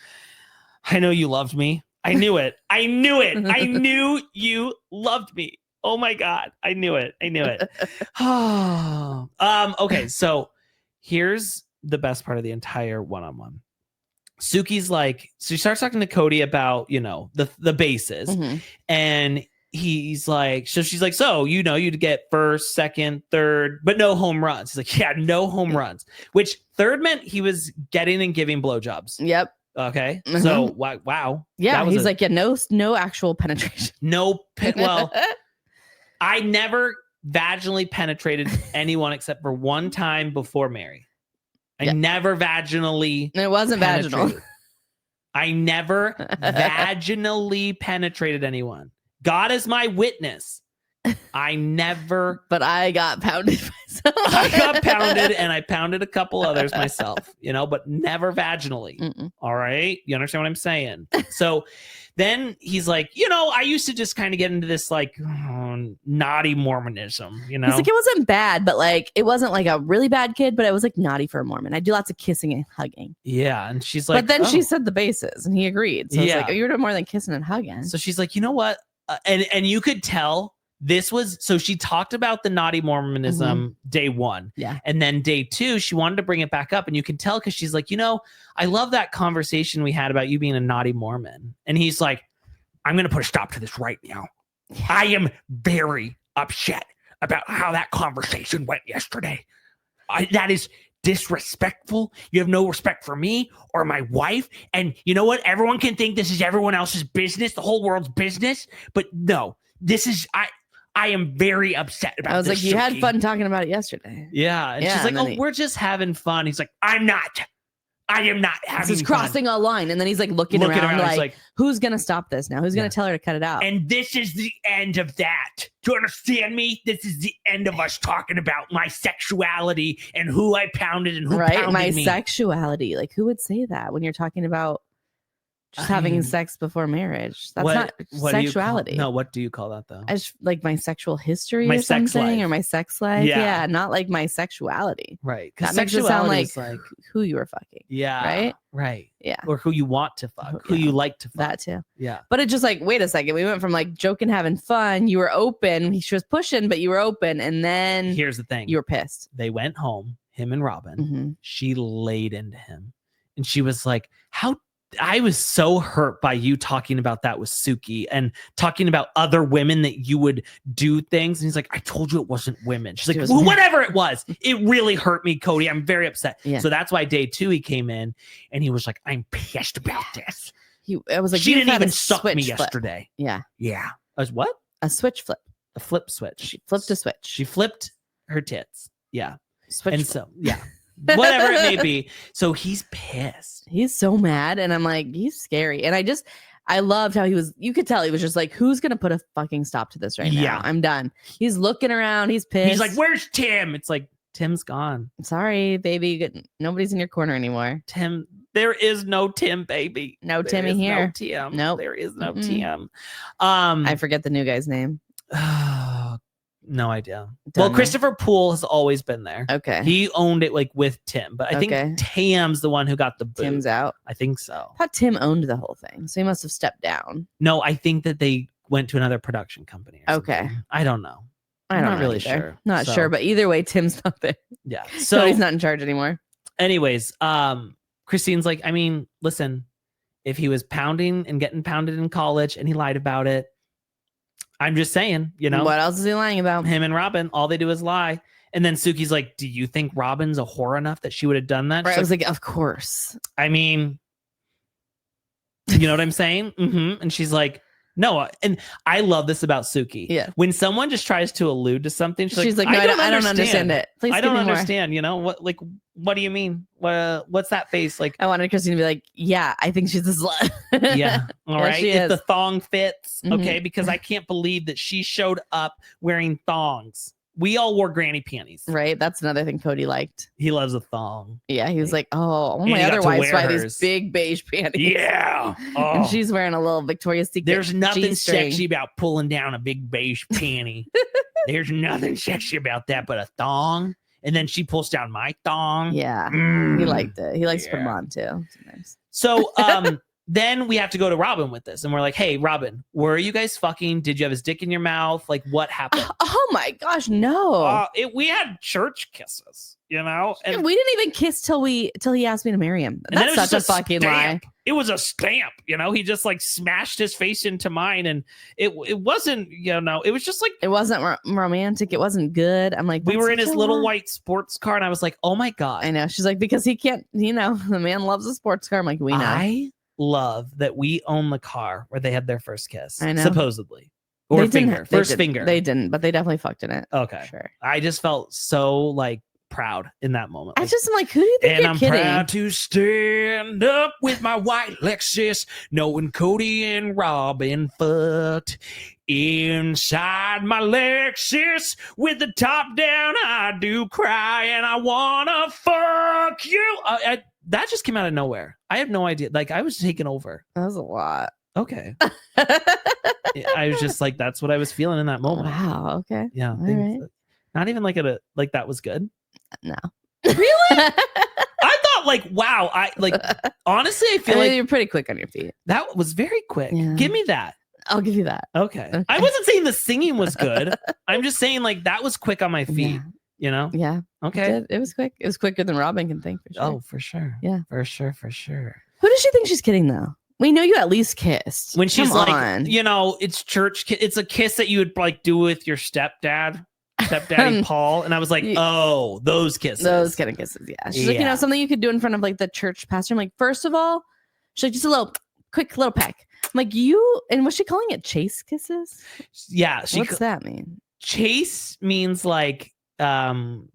I know you loved me. I knew it. I knew you loved me. Oh my God. I knew it. Okay. So here's the best part of the entire one-on-one. Suki's like, so she starts talking to Cody about, the bases. Mm-hmm. And he's like, so she's like, so, you'd get first, second, third, but no home runs. He's like, yeah, no home runs, which third meant he was getting and giving blowjobs. Yep. Okay. Mm-hmm. So, wow. Yeah. He's like, yeah, no actual penetration. Well, I never vaginally penetrated anyone except for one time before Meri. I never vaginally. It wasn't vaginal. I never vaginally penetrated anyone. God is my witness. I never. But I got pounded myself. I got pounded and I pounded a couple others myself, but never vaginally. Mm-mm. All right. You understand what I'm saying? So then he's like, I used to just kind of get into this naughty Mormonism, He's like, it wasn't bad, but it wasn't a really bad kid, but it was naughty for a Mormon. I do lots of kissing and hugging. Yeah. And she's like, but then she said the bases and he agreed. So it's like, you're doing more than kissing and hugging. So she's like, you know what? And you could tell this was, so she talked about the naughty Mormonism day one. Yeah. And then day two, she wanted to bring it back up. And you can tell because she's like, I love that conversation we had about you being a naughty Mormon. And he's like, I'm going to put a stop to this right now. Yeah. I am very upset about how that conversation went yesterday. That is disrespectful. You have no respect for me or my wife. And you know what? Everyone can think this is everyone else's business, the whole world's business. But no, this is, I am very upset about this. I was like, Suki. You had fun talking about it yesterday. Yeah. And she's like, we're just having fun. He's like, I am not having This is crossing a line. And then he's looking around like, who's going to stop this now? Who's going to tell her to cut it out? And this is the end of that. Do you understand me? This is the end of us talking about my sexuality and who I pounded and who pounded my me. Sexuality. Who would say that when you're talking about just having sex before marriage? That's not sexuality. What do you call that though? I just my sexual history my or sex something life. Or my sex life. Yeah, not my sexuality. Right. That makes it sound like who you were fucking. Yeah. Right. Yeah. Or who you want to fuck, who you like to fuck. That too. Yeah. But it just wait a second. We went from joking, having fun. You were open. She was pushing, but you were open. And then here's the thing. You were pissed. They went home, him and Robyn. Mm-hmm. She laid into him. And she was like, I was so hurt by you talking about that with Suki and talking about other women that you would do things. And he's like, I told you it wasn't women. She's like, well, whatever it was, it really hurt me, Cody. I'm very upset. Yeah. So that's why day two, he came in and he was like, I'm pissed about this. I was like, she didn't even suck me yesterday. Yeah. Yeah. What? A switch flip. A flip switch. She flipped a switch. She flipped her tits. Yeah. Switch. And so, yeah. Whatever it may be. So he's pissed. He's so mad. And I'm like, he's scary. And I loved how you could tell he was just like, who's going to put a fucking stop to this right now? I'm done. He's looking around. He's pissed. He's like, where's Tim? It's like, Tim's gone. Sorry, baby. Nobody's in your corner anymore. Tim, there is no Tim, baby. No Timmy here. No Tim. Nope. There is no Tim. I forget the new guy's name. No idea. Well, Christopher Poole has always been there. Okay. He owned it like with Tim, but I think Tam's the one who got the boot. Tim's out. I think so. I thought Tim owned the whole thing, so he must have stepped down. No, I think that they went to another production company. Okay. I don't know. I'm not really sure. Not sure, but either way, Tim's not there. Yeah. So he's not in charge anymore. Anyways, Christine's like, I mean, listen, if he was pounding and getting pounded in college and he lied about it, I'm just saying, you know. What else is he lying about? Him and Robyn, all they do is lie. And then Suki's like, do you think Robyn's a whore enough that she would have done that? Right, I was like, of course. I mean, you know what I'm saying? And she's like, no. And I love this about Suki. Yeah. When someone just tries to allude to something, she's like, no, I don't understand it. Please I don't understand. You know, what do you mean? What's that face? Like, I wanted Christine to be like, yeah, I think she's a slut. Yeah. All right. If the thong fits. Okay. Because I can't believe that she showed up wearing thongs. We all wore granny panties. Right. That's another thing Cody liked. He loves a thong. Yeah. He was like, oh, my other wives buy these big beige panties. Yeah. Oh. And she's wearing a little Victoria's Secret. There's nothing G-string. sexy about pulling down a big beige panty. There's nothing sexy about that but a thong. And then she pulls down my thong. Yeah. He liked it. He likes to put them on too. Sometimes. So then we have to go to Robyn with this. And we're like, hey, Robyn, were you guys fucking? Did you have his dick in your mouth? Like, what happened? Oh my gosh, no. We had church kisses, you know? And we didn't even kiss till he asked me to marry him. That's such a fucking lie. It was a stamp, you know? He just like smashed his face into mine. And it wasn't, you know, it was just like. It wasn't romantic. It wasn't good. I'm like, we were in his little white sports car. And I was like, oh my God. I know. She's like, because he can't, you know, the man loves a sports car. I'm like, we know. I love that we own the car where they had their first kiss. I know. Supposedly. Or first finger. They didn't, but they definitely fucked in it. Okay. Sure. I just felt so like proud in that moment. I just am like, who do you think you're kidding? And I'm proud to stand up with my white Lexus, knowing Cody and Robyn fucked. Inside my Lexus with the top down, I do cry and I wanna fuck you. That just came out of nowhere. I have no idea. Like, I was taken over. That was a lot. Okay. I was just like, that's what I was feeling in that moment. Wow. Okay. Yeah. Right. Not even like like that was good. No. Really? I thought like, wow. Honestly, I feel like you're pretty quick on your feet. That was very quick. Yeah. Give me that. I'll give you that. Okay. I wasn't saying the singing was good. I'm just saying like that was quick on my feet. Yeah. You know? Yeah. Okay. It was quick. It was quicker than Robyn can think. For sure. Oh, for sure. Yeah. For sure. Who does she think she's kidding though? We know you at least kissed. When she's like, you know, it's church. It's a kiss that you would like do with your stepdaddy Paul. And I was like, oh, those kisses. Those kind of kisses. Yeah. She's like, you know, something you could do in front of like the church pastor. I'm like, first of all, she's like, just a quick little peck. I'm like, and was she calling it chase kisses? Yeah. What's that mean? Chase means like innocent,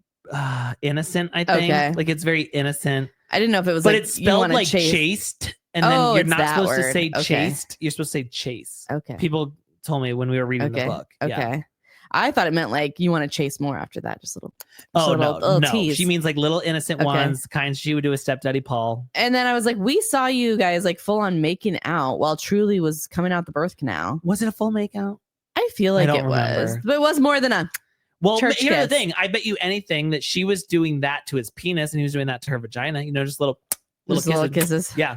I think. Okay. Like it's very innocent. I didn't know if it was but it's spelled like chaste. And then you're not supposed to say chaste. You're supposed to say chase. Okay. People told me when we were reading the book. Okay. Yeah. I thought it meant like you want to chase more after that. Just a little. No. Tease. She means like little innocent ones, the kinds she would do with stepdaddy Paul. And then I was like, we saw you guys like full on making out while Truly was coming out the birth canal. Was it a full make out? I feel like it was, but it was more than a. Well, here's the thing. I bet you anything that she was doing that to his penis and he was doing that to her vagina. You know, just little kisses. Yeah.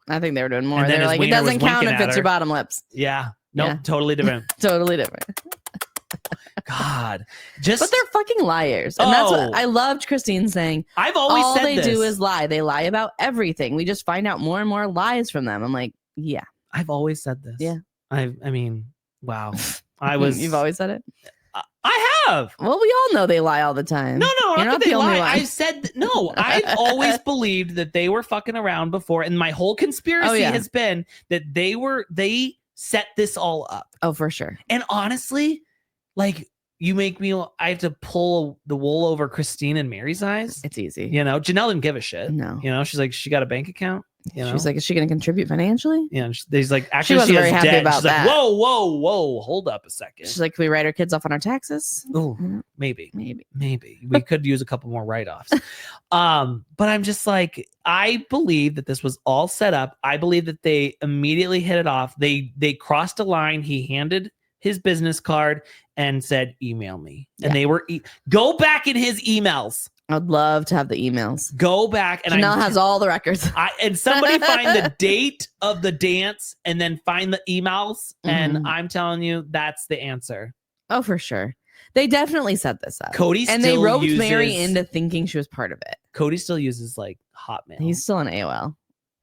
I think they were doing more. They're like, it doesn't count if it's your bottom lips. Yeah. Nope. Yeah. Totally different. Totally different. God. But they're fucking liars. And that's what I loved Christine saying. I've always said all they do is lie. They lie about everything. We just find out more and more lies from them. I'm like, yeah. I've always said this. Yeah. I mean, wow. You've always said it? I have. Well, we all know they lie all the time. No, you're not the only one. I said no. I've always believed that they were fucking around before, and my whole conspiracy has been that they set this all up. Oh, for sure. And honestly, like you make me, I have to pull the wool over Christine and Meri's eyes. It's easy. You know, Janelle didn't give a shit. No. You know, she's like, she got a bank account. You know? She's like, is she going to contribute financially? Yeah. He's like, actually, she wasn't very happy debt. about She's that. Like, whoa, hold up a second. She's like, can we write our kids off on our taxes? Oh, maybe. We could use a couple more write-offs. But I'm just like, I believe that this was all set up. I believe that they immediately hit it off. They crossed a line. He handed his business card and said, email me. And they were, go back in his emails. I'd love to have the emails. Go back. And Janelle has all the records. And somebody find the date of the dance and then find the emails. And I'm telling you, that's the answer. Oh, for sure. They definitely set this up. Cody and they roped Meri into thinking she was part of it. Cody still uses like Hotmail. He's still on AOL.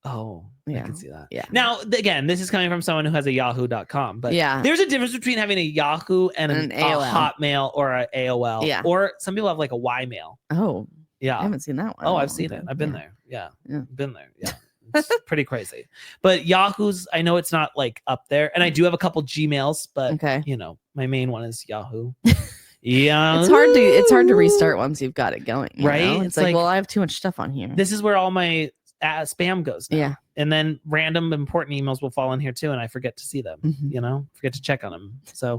Oh, yeah. I can see that. Yeah. Now, again, this is coming from someone who has a yahoo.com, but there's a difference between having a Yahoo and a Hotmail or a AOL. Yeah. Or some people have like a Ymail. Oh, yeah. I haven't seen that one. Oh, I've seen it. I've been there. Yeah. Been there. Yeah. It's pretty crazy. But Yahoo's, I know it's not like up there. And I do have a couple Gmails, but you know, my main one is Yahoo. Yeah. It's hard to restart once you've got it going. Right. Know? It's like, well, I have too much stuff on here. This is where all my spam goes now. Yeah. And then random important emails will fall in here too, and I forget to see them. You know, forget to check on them. So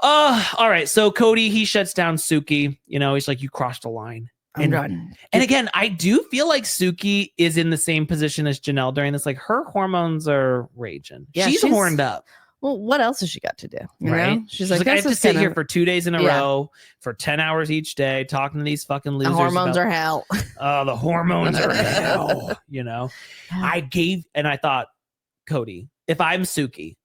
all right. So Cody, he shuts down Suki. You know, he's like, you crossed a line. And again, I do feel like Suki is in the same position as Janelle during this. Like, her hormones are raging. Yeah, she's horned up. Well, what else has she got to do? Right? She's like, I have to sit here for 2 days in a row for 10 hours each day talking to these fucking losers. The hormones are hell. Oh, the hormones are hell. You know, I thought, Cody, if I'm Suki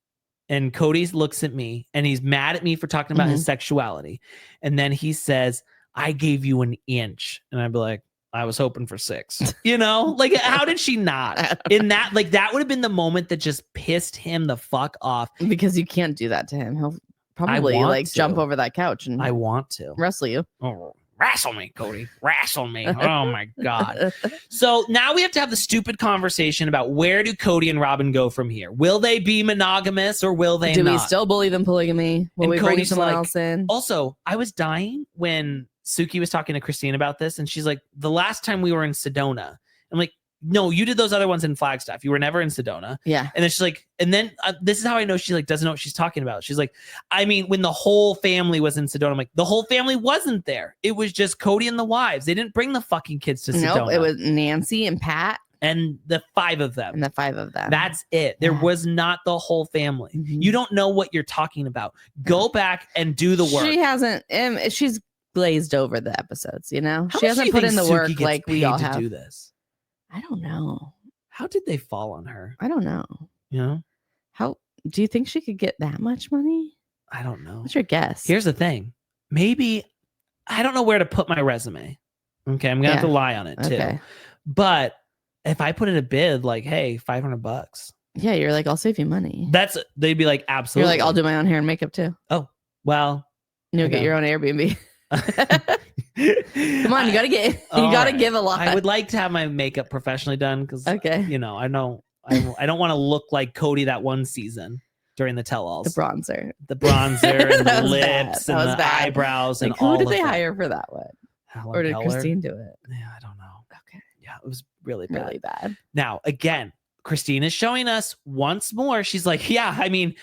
and Cody looks at me and he's mad at me for talking about his sexuality, and then he says, I gave you an inch, and I'd be like, I was hoping for 6. You know, like, how did she not? In that, like, that would have been the moment that just pissed him the fuck off. Because you can't do that to him. He'll probably like jump over that couch and I want to wrestle you. Oh, wrestle me, Cody. Wrestle me. Oh my God. So now we have to have the stupid conversation about where do Cody and Robyn go from here? Will they be monogamous or will they not? Do we still believe in polygamy? Will we bring someone else in? Also, I was dying when Suki was talking to Christine about this, and she's like, the last time we were in Sedona. I'm like, no, you did those other ones in Flagstaff. You were never in Sedona. Yeah. And then she's like, and then this is how I know she like doesn't know what she's talking about. She's like, I mean, when the whole family was in Sedona, I'm like, the whole family wasn't there. It was just Cody and the wives. They didn't bring the fucking kids to Sedona. Nope, it was Nancy and Pat. And the 5 of them. That's it. There was not the whole family. You don't know what you're talking about. Go back and do the work. She hasn't. She's glazed over the episodes, you know? She hasn't put in the work like we all have. Do this. I don't know. How did they fall on her? I don't know. You know? How do you think she could get that much money? I don't know. What's your guess? Here's the thing. Maybe I don't know where to put my resume. Okay, I'm gonna have to lie on it too. Okay. But if I put in a bid like, hey, $500. Yeah, you're like, I'll save you money. They'd be like, absolutely. You're like, I'll do my own hair and makeup too. Oh, well. You'll get your own Airbnb. Come on, you gotta give a lot. I would like to have my makeup professionally done because you know, I don't want to look like Cody that one season during the tell-alls. The bronzer and the lips and the eyebrows and all. Who did they hire for that one? Or did Christine do it? Yeah, I don't know. Okay, yeah, it was really bad. Really bad. Now again, Christine is showing us once more. She's like, yeah, I mean,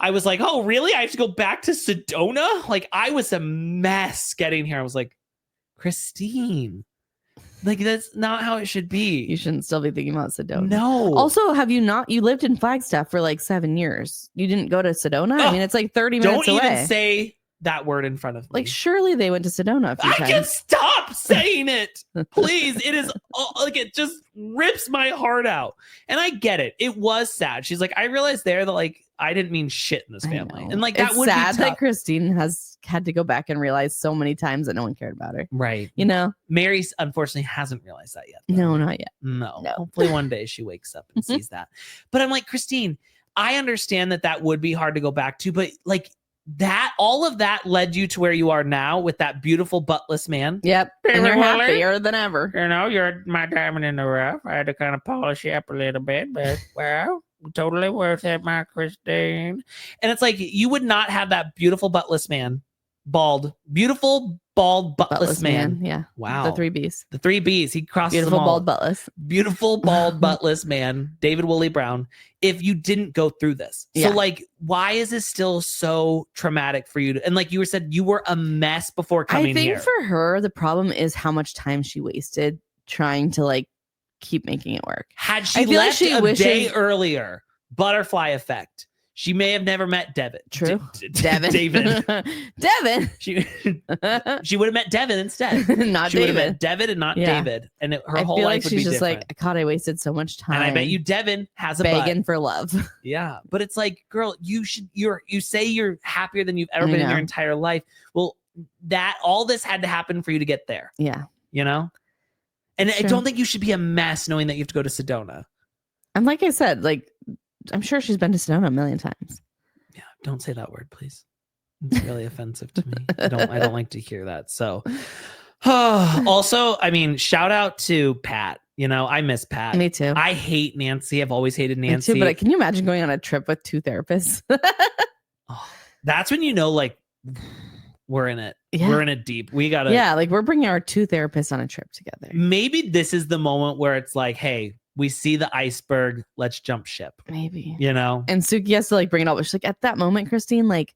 I was like, oh, really? I have to go back to Sedona? Like, I was a mess getting here. I was like, Christine, like, that's not how it should be. You shouldn't still be thinking about Sedona. No. Also, you lived in Flagstaff for like 7 years. You didn't go to Sedona? I mean, it's like 30 minutes away. Don't even say that word in front of me. Like, surely they went to Sedona a few times. I can stop saying it. Please. It is like, it just rips my heart out. And I get it. It was sad. She's like, I realized there that like, I didn't mean shit in this family. And like, that would be sad that Christine has had to go back and realize so many times that no one cared about her. Right. You know, Meri unfortunately hasn't realized that yet. Though. No, not yet. No. Hopefully one day she wakes up and sees that. But I'm like, Christine, I understand that would be hard to go back to, but like that, all of that led you to where you are now with that beautiful buttless man. Yep. And you're happier than ever. You know, you're my diamond in the rough. I had to kind of polish you up a little bit, but well, totally worth it, my Christine. And it's like, you would not have that beautiful buttless man beautiful, bald, buttless man. Yeah. Wow. The 3 B's. The 3 B's. He crosses beautiful, them all. bald, buttless. Beautiful, bald, buttless man, David Woolley Brown, if you didn't go through this. So like, why is this still so traumatic for you? And like you said, you were a mess before coming here. I think for her, the problem is how much time she wasted trying to like keep making it work. Had she left a day earlier, butterfly effect, she may have never met Devin. True. Devin. David. Devin. She would have met Devin instead. Not she David. Would have met David and not David. And her whole life would be different. I feel like she's just like, God, I wasted so much time. And I bet you Devin has a begging butt. For love. Yeah. But it's like, girl, you say you're happier than you've ever been in your entire life. Well, all this had to happen for you to get there. Yeah. You know? And I don't think you should be a mess knowing that you have to go to Sedona. And like I said, like, I'm sure she's been to Sedona a million times. Yeah, don't say that word, please. It's really offensive to me. I don't like to hear that. So, also, I mean, shout out to Pat. You know, I miss Pat. Me too. I hate Nancy. I've always hated Nancy. Me too, but can you imagine going on a trip with 2 therapists? That's when you know, like, we're in it. Yeah. We're in it deep. We gotta. Yeah, like we're bringing our 2 therapists on a trip together. Maybe this is the moment where it's like, hey, we see the iceberg. Let's jump ship. Maybe. You know? And Suki has to like bring it up. She's like, at that moment, Christine, like,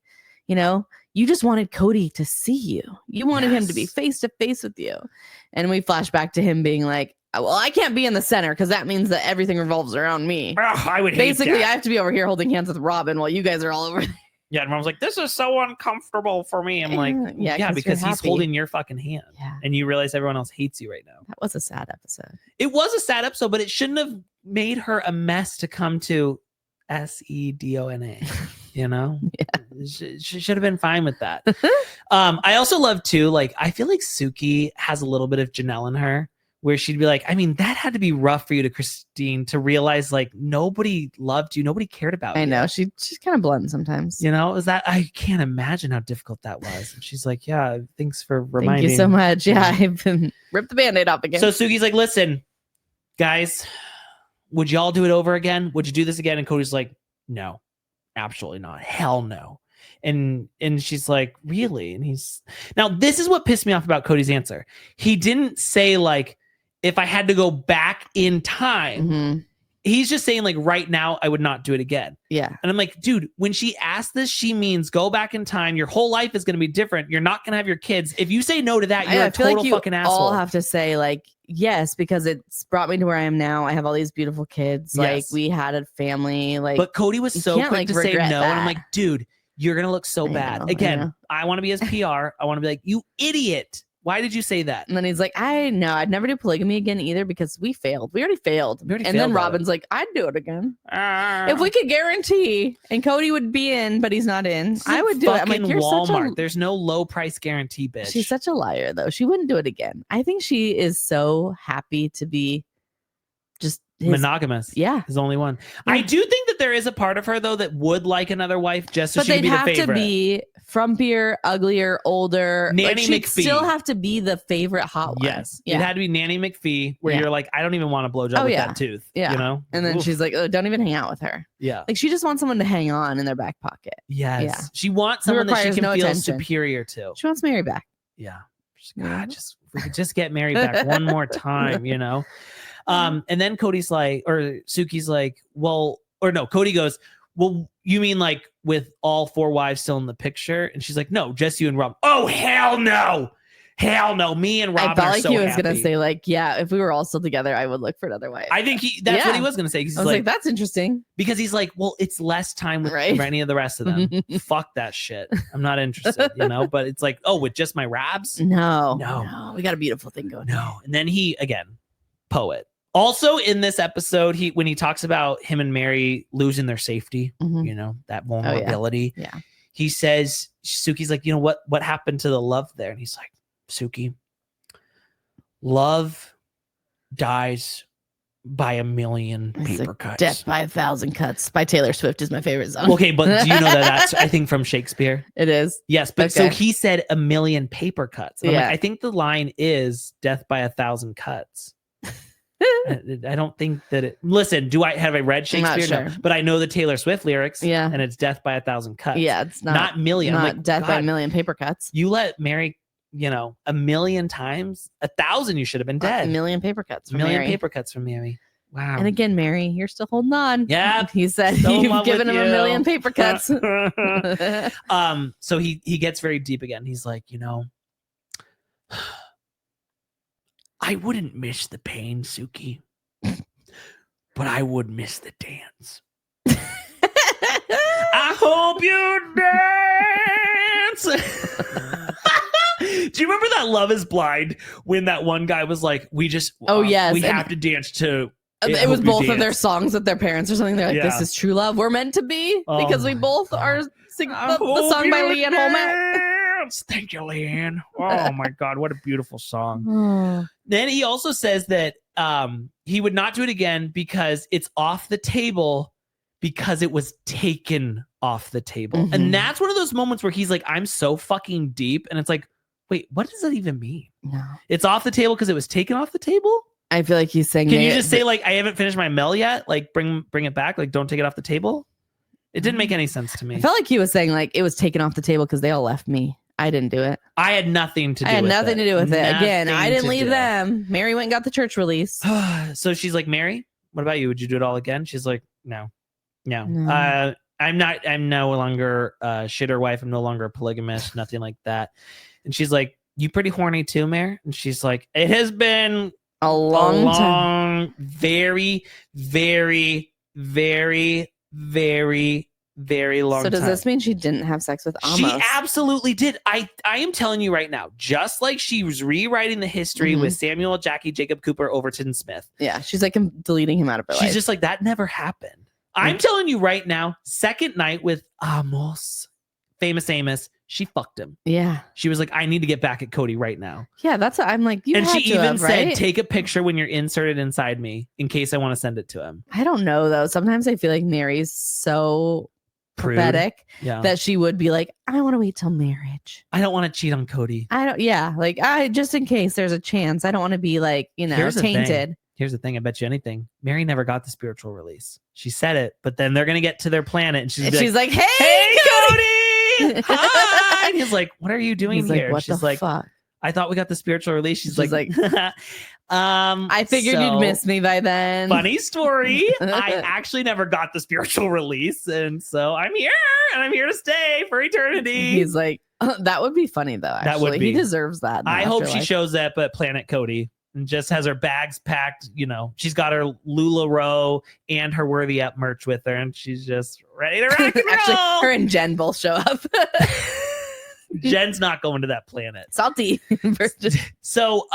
you know, you just wanted Cody to see you. You wanted him to be face to face with you. And we flash back to him being like, well, I can't be in the center because that means that everything revolves around me. I would hate Basically, that. I have to be over here holding hands with Robyn while you guys are all over there. Yeah, and Mom's like, this is so uncomfortable for me. I'm like, yeah, because he's holding your fucking hand. Yeah. And you realize everyone else hates you right now. That was a sad episode. It was a sad episode, but it shouldn't have made her a mess to come to Sedona. You know? Yeah. She should have been fine with that. I also love, too, like, I feel like Suki has a little bit of Janelle in her, where she'd be like, I mean, that had to be rough for you to Christine to realize like nobody loved you. Nobody cared about you. I know. She's kind of blunt sometimes. You know, I can't imagine how difficult that was. And she's like, yeah, thanks for reminding. Thank you so much. Yeah, I've been ripped the Band-Aid off again. So Suki's like, listen, guys, would y'all do it over again? Would you do this again? And Cody's like, no, absolutely not. Hell no. And she's like, really? And now this is what pissed me off about Cody's answer. He didn't say like, if I had to go back in time, he's just saying like right now, I would not do it again. Yeah. And I'm like, dude, when she asked this, she means go back in time. Your whole life is going to be different. You're not going to have your kids. If you say no to that, you're a total fucking asshole. All have to say like, yes, because it's brought me to where I am now. I have all these beautiful kids. Yes. Like we had a family. Like, but Cody was so quick to say no. And I'm like, dude, you're going to look so bad. Again, I want to be his PR. I want to be like, you idiot. Why did you say that? And then he's like, I'd never do polygamy again either because we failed. We already failed. And then Robyn's like, I'd do it again. If we could guarantee, and Cody would be in, but he's not in, I would do it. I'm like, you're Walmart. There's no low price guarantee, bitch. She's such a liar, though. She wouldn't do it again. I think she is so happy to be just monogamous. Yeah. His only one. Yeah. I do think that there is a part of her, though, that would like another wife just so she could be the favorite. But they'd have to be frumpier, uglier, older. Nanny like, McPhee. Still have to be the favorite hot one. Yes. Yeah. It had to be Nanny McPhee, where you're like, I don't even want to blowjob with that tooth. Yeah. You know? And then she's like, oh, don't even hang out with her. Yeah. Like, she just wants someone to hang on in their back pocket. Yes. Yeah. She wants someone that she can feel superior to. She wants Meri back. Yeah. God, we could just get Meri back one more time, you know? And then Cody's like, or Suki's like, well, or no, Cody goes, well, you mean like with all 4 wives still in the picture? And she's like, no, just you and Rob. Oh, hell no. Hell no. Me and Robyn I felt like he was going to say like, yeah, if we were all still together, I would look for another wife. I think that's what he was going to say. I was like, that's interesting. Because he's like, well, it's less time with any of the rest of them. Fuck that shit. I'm not interested, you know? But it's like, oh, with just my rabs? No. We got a beautiful thing going. No. And then he, again, poet. Also in this episode, when he talks about him and Meri losing their safety, you know, that vulnerability, he says, Suki's like, you know, what happened to the love there? And he's like, Suki, love dies by 1,000,000 paper cuts. Death by 1,000 cuts by Taylor Swift is my favorite song. Okay, but do you know that's, I think, from Shakespeare? It is. Yes, but so he said 1,000,000 paper cuts. And I'm like, I think the line is death by 1,000 cuts. I don't think that it. Listen, do I have I read Shakespeare? Sure. No, but I know the Taylor Swift lyrics. Yeah, and it's death by 1,000 cuts. Yeah, it's not million. Not like, death by a million paper cuts. You let Meri, 1,000,000 times, 1,000. You should have been dead. A million paper cuts. From Meri. Paper cuts from Meri. Wow. And again, Meri, you're still holding on. Yeah. He said you've given him 1,000,000 paper cuts. So he gets very deep again. He's like, I wouldn't miss the pain, Suki, but I would miss the dance. I hope you dance. Do you remember that Love is Blind when that one guy was like, we have to dance to. It was both of their songs with their parents or something. They're like, this is true love. We're meant to be because we both are singing the song by Leanne Holman. Thank you, Leanne. Oh my God, what a beautiful song. Then he also says that he would not do it again because it's off the table because it was taken off the table. Mm-hmm. And that's one of those moments where he's like, I'm so fucking deep. And it's like, wait, what does that even mean? No. It's off the table because it was taken off the table? I feel like he's saying. Can you just say like I haven't finished my meal yet? Like bring it back. Like don't take it off the table. It didn't make any sense to me. I felt like he was saying like it was taken off the table because they all left me. I didn't do it. I had nothing to do. To do with it. Again, I didn't leave them. Meri went and got the church release. So she's like, Meri, what about you? Would you do it all again? She's like, no. I'm no longer a shitter wife. I'm no longer a polygamist. Nothing like that. And she's like, you pretty horny too, Meri? And she's like, it has been a long time. Very, very, very, very, very long time. So does this mean she didn't have sex with Amos? She absolutely did. I am telling you right now, just like she was rewriting the history with Samuel, Jackie, Jacob Cooper, Overton, Smith. Yeah, she's like deleting him out of her life. She's just like, that never happened. I'm telling you right now, second night with Amos, famous Amos, she fucked him. Yeah. She was like, I need to get back at Kody right now. Yeah, that's what I'm like. And she even said, take a picture when you're inserted inside me in case I want to send it to him. I don't know, though. Sometimes I feel like Meri's so pathetic that she would be like, I want to wait till marriage. I don't want to cheat on Kody. Just in case there's a chance. I don't want to be like, tainted. Here's the thing. I bet you anything. Meri never got the spiritual release. She said it, but then they're going to get to their planet and she's like, hey, Kody! Hi! And he's like, what are you doing here? Like, what she's the like, fuck? I thought we got the spiritual release. She's like I figured you'd miss me by then. Funny story. I actually never got the spiritual release. And so I'm here and I'm here to stay for eternity. He's like, that would be funny though. Actually. That would be. He deserves that. I hope she shows up at Planet Kody and just has her bags packed. She's got her LuLaRoe and her Worthy Up merch with her. And she's just ready to rock and roll. Actually, her and Jen both show up. Jen's not going to that planet. Salty. So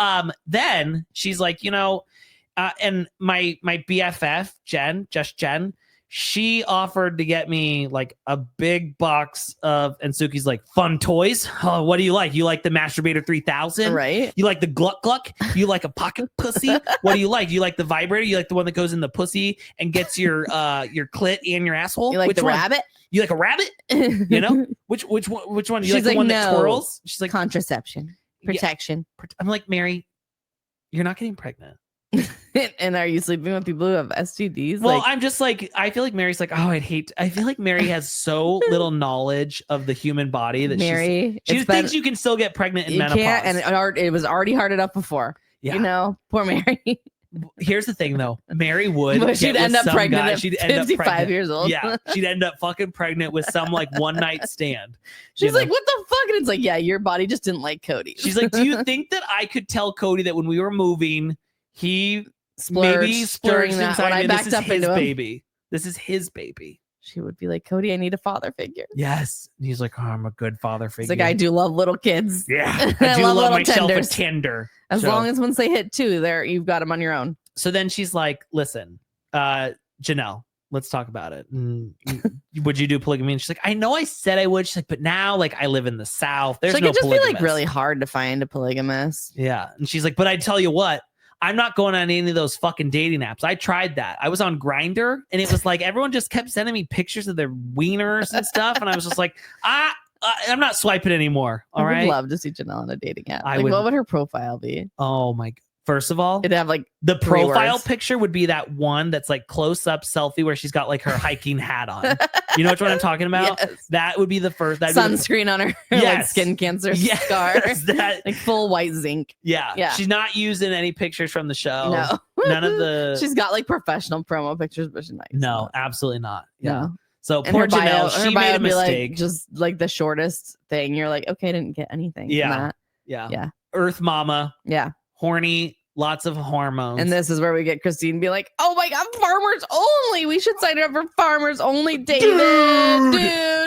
then she's like, and my BFF, Jen, she offered to get me like a big box of, and Suki's like, fun toys. Oh, what do you like? You like the Masturbator 3000? Right. You like the Gluck Gluck? You like a pocket pussy? What do you like? You like the vibrator? You like the one that goes in the pussy and gets your clit and your asshole? You like the rabbit? You like a rabbit? Which one? You like the one that twirls? She's like, contraception, protection. Yeah. I'm like, Meri, you're not getting pregnant. And are you sleeping with people who have STDs? Well, I'm just like, I feel like Meri's like, I feel like Meri has so little knowledge of the human body that Meri, she thinks you can still get pregnant in menopause. And it was already hard enough before. Yeah. Poor Meri. Here's the thing, though. Meri would. She'd end up pregnant at 55 years old. Yeah, she'd end up fucking pregnant with some like one night stand. She's like, "What the fuck?" And it's like, "Yeah, your body just didn't like Kody." She's like, "Do you think that I could tell Kody that when we were moving, he maybe splurged inside me? This is his baby. This is his baby." She would be like, "Kody, I need a father figure." Yes. And he's like, "Oh, I'm a good father figure." He's like, "I do love little kids." Yeah, I do love myself a tender. As long as once they hit 2, there you've got them on your own. So then she's like, listen, Janelle, let's talk about it. Would you do polygamy? And she's like, I know I said I would. She's like, but now like I live in the South. There's no polygamist. It just be like really hard to find a polygamist. Yeah. And she's like, but I tell you what, I'm not going on any of those fucking dating apps. I tried that. I was on Grindr and it was like, everyone just kept sending me pictures of their wieners and stuff. And I was just like, I'm not swiping anymore. All right. I would love to see Janelle on a dating app. What would her profile be? Oh my God. First of all, it'd have like the profile picture would be that one that's like close up selfie where she's got like her hiking hat on. You know which one I'm talking about? Yes. That would be the first. Sunscreen on her like skin cancer scar. That, like full white zinc. Yeah. She's not using any pictures from the show. No. None of the. She's got like professional promo pictures, but she's not. No, absolutely not. Yeah. No. So poor Janelle, she made a mistake. Like, just like the shortest thing. You're like, okay, I didn't get anything. Yeah. From that. Yeah. Earth mama. Yeah. Horny, lots of hormones. And this is where we get Christine be like, oh my God, farmers only. We should sign her up for farmers only, David.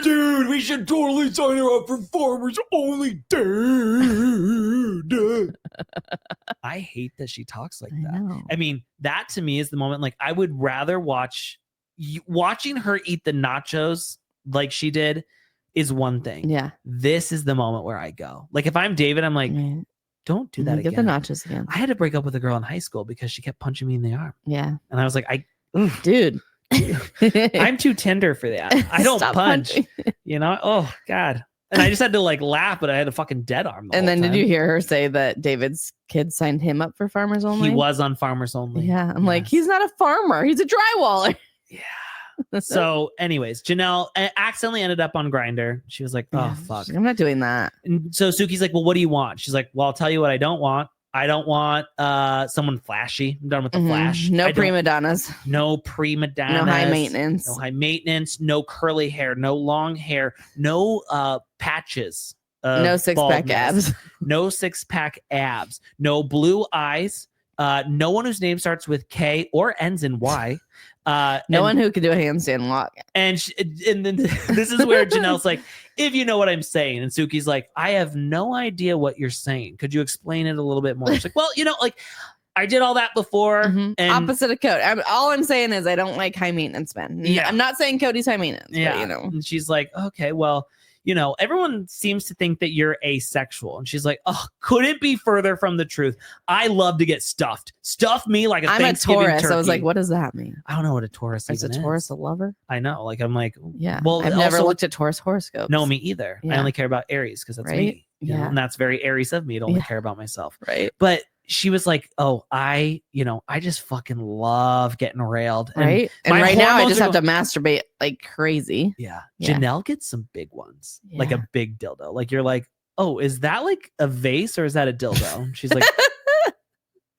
Dude, we should totally sign her up for farmers only, dude. I hate that she talks like that. I mean, that to me is the moment, like, I would rather watching her eat the nachos like she did is one thing. Yeah. This is the moment where I go. Like, if I'm David, I'm like, don't do that again. Get the nachos again. I had to break up with a girl in high school because she kept punching me in the arm. Yeah. And I was like, dude, I'm too tender for that. I don't punch. You know? Oh God. And I just had to like laugh, but I had a fucking dead arm. And then did you hear her say that David's kids signed him up for farmers only? He was on farmers only. Yeah. I'm like, he's not a farmer. He's a drywaller. Yeah. So anyways, Janelle accidentally ended up on Grindr. She was like, oh fuck, I'm not doing that. And so Suki's like, well, what do you want? She's like, well, I'll tell you what I don't want. I don't want someone flashy. I'm done with the flash. No prima donnas. No prima donnas. No high maintenance. No high maintenance. No curly hair. No long hair. No patches. No six-pack abs. No six-pack abs. No blue eyes. No one whose name starts with K or ends in Y. No one who can do a handstand walk. And then this is where Janelle's like, if you know what I'm saying. And Suki's like, I have no idea what you're saying. Could you explain it a little bit more? She's like, well, you know, like I did all that before. And opposite of Cody. All I'm saying is I don't like high maintenance men. Yeah. I'm not saying Cody's high maintenance. Yeah. But, you know. And she's like, okay, well, you know, everyone seems to think that you're asexual. And she's like, oh, couldn't be further from the truth. I love to get stuffed. Stuff me like a Thanksgiving Taurus. turkey. I was like, what does that mean? I don't know what a Taurus is. Is a Taurus a lover? I know. Like, I'm like, yeah. Well, I've never looked at Taurus horoscopes. No, me either. Yeah. I only care about Aries because that's me. Yeah. And that's very Aries of me to only care about myself. Right. But she was like, oh, I just fucking love getting railed. Right. And right now I just have to masturbate like crazy. Yeah. Janelle gets some big ones, like a big dildo. Like you're like, oh, is that like a vase or is that a dildo? She's like,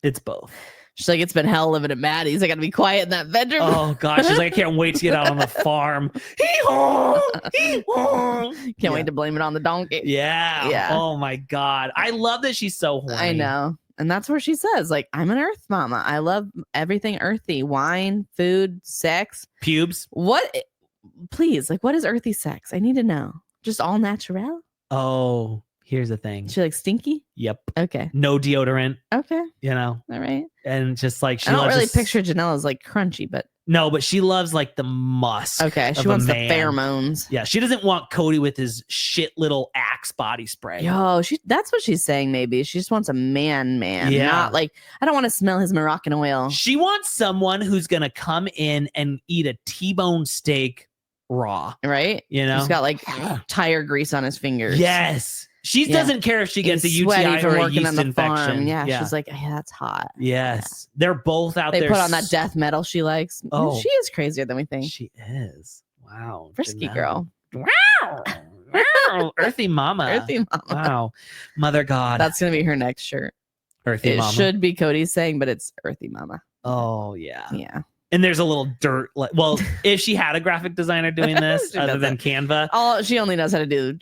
it's both. She's like, it's been hell living at Maddie's. I got to be quiet in that bedroom. Oh gosh. She's like, I can't wait to get out on the farm. Can't wait to blame it on the donkey. Yeah. Yeah. Oh my God. I love that she's so horny. I know. And that's where she says, like, I'm an earth mama. I love everything earthy. Wine, food, sex. Pubes. What? Please, like, what is earthy sex? I need to know. Just all natural? Oh, here's the thing. She like stinky? Yep. Okay. No deodorant. Okay. You know? All right. And just like, I don't really picture Janelle as like crunchy, but. No, but she loves like the musk. Okay. She wants the pheromones. Yeah. She doesn't want Cody with his shit little Axe body spray. Yo, that's what she's saying. Maybe she just wants a man. Yeah. Not like, I don't want to smell his Moroccan oil. She wants someone who's going to come in and eat a T-bone steak raw. Right. You know, he's got like tire grease on his fingers. Yes. She doesn't care if she gets a UTI or a yeast infection. Yeah. She's like, yeah, that's hot. Yes. Yeah. They're both out there. They put on that death metal she likes. Oh, she is crazier than we think. She is. Wow. Frisky girl. Wow. Wow. Earthy mama. Earthy mama. Wow. Mother God. That's going to be her next shirt. Earthy mama. It should be Cody's saying, but it's Earthy mama. Oh, yeah. Yeah. And there's a little dirt. Well, if she had a graphic designer doing this other than Canva, she only knows how to do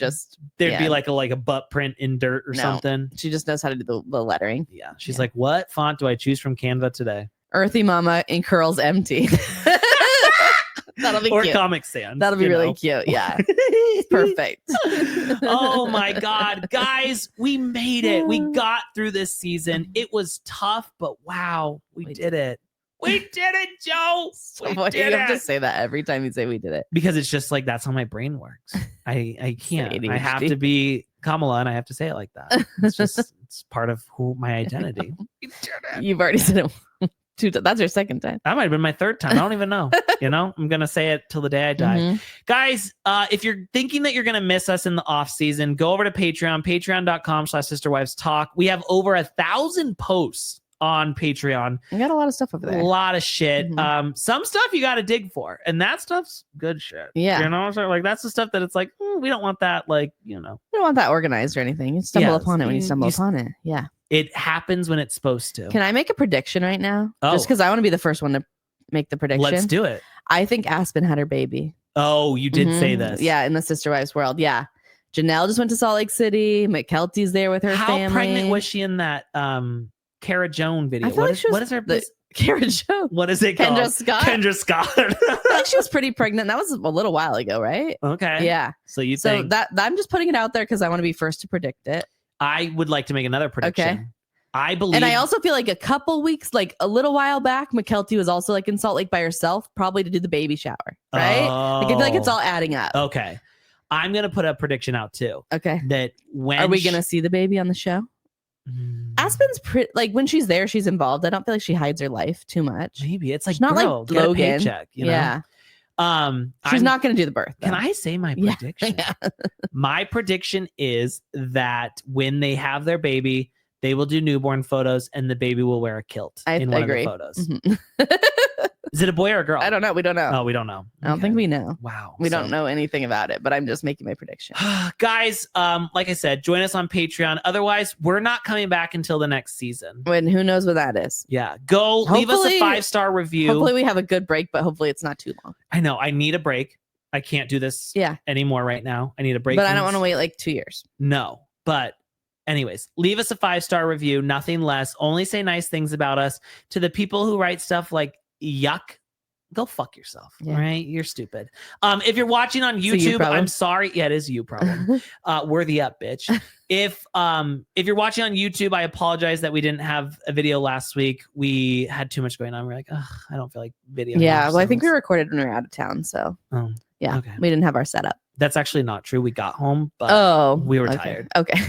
there'd be like a butt print in dirt or something. She just knows how to do the lettering. Yeah. She's like, what font do I choose from Canva today? Earthy mama in curls empty. That'll be or cute. Comic Sans. That'll be really cute. Yeah. Perfect. Oh my God. Guys, we made it. We got through this season. It was tough, but wow, we did it. We did it, Joe. You have to say that every time you say we did it. Because it's just like, that's how my brain works. I can't. I have to be Kamala and I have to say it like that. It's just, it's part of my identity. You've already said it. That's your second time. That might have been my third time. I don't even know. I'm going to say it till the day I die. Guys, if you're thinking that you're going to miss us in the off season, go over to Patreon, patreon.com/sisterwivestalk. We have over 1,000 posts on Patreon. We got a lot of stuff over there. A lot of shit. Some stuff you got to dig for, and that stuff's good shit. Yeah, you know, so like that's the stuff that it's like we don't want that. Like, you know, we don't want that organized or anything. You stumble upon it when you stumble upon it. Yeah, it happens when it's supposed to. Can I make a prediction right now? Just because I want to be the first one to make the prediction. Let's do it. I think Aspen had her baby. Oh, you did say this. Yeah, in the Sister Wives world. Yeah. Janelle just went to Salt Lake City. McKelty's there with her family. How pregnant was she in that Cara Joan video? What is her Cara Joan? What is it called? Kendra Scott. Kendra Scott. I think she was pretty pregnant. That was a little while ago, right? Okay. Yeah. So think that I'm just putting it out there because I want to be first to predict it. I would like to make another prediction. Okay. I believe, and I also feel like a couple weeks, like a little while back, McKelty was also like in Salt Lake by herself, probably to do the baby shower, right? Like I feel like it's all adding up. Okay, I'm gonna put a prediction out too. Okay, that when are we gonna see the baby on the show? Aspen's pretty, like when she's there, she's involved. I don't feel like she hides her life too much. Maybe it's like she's not like Logan. Get a paycheck, you know? Yeah. She's not gonna do the birth. Though. Can I say my prediction? Yeah. My prediction is that when they have their baby, they will do newborn photos and the baby will wear a kilt in one of the photos. Is it a boy or a girl? I don't know. We don't know. Oh, we don't know. I don't think we know. Wow. We don't know anything about it, but I'm just making my prediction. Guys, like I said, join us on Patreon. Otherwise, we're not coming back until the next season. When who knows what that is. Yeah. Go leave us a 5-star review. Hopefully we have a good break, but hopefully it's not too long. I know. I need a break. I can't do this anymore right now. I need a break. But I don't want to wait like 2 years. No. But anyways, leave us a 5-star review, nothing less. Only say nice things about us. To the people who write stuff like yuck, go fuck yourself. Right? You're stupid. If you're watching on YouTube, I'm sorry. Yeah, it is you problem. Worthy up, bitch. If you're watching on YouTube, I apologize that we didn't have a video last week. We had too much going on. We're like, I don't feel like video. Yeah, well, I think we recorded when we were out of town. So we didn't have our setup. That's actually not true. We got home, but we were tired. Okay.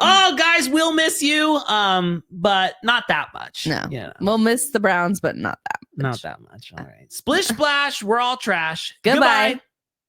Oh, guys, we'll miss you. But not that much. No. We'll miss the Browns, but not that much. Not that much. All right. Splish splash. We're all trash. Goodbye.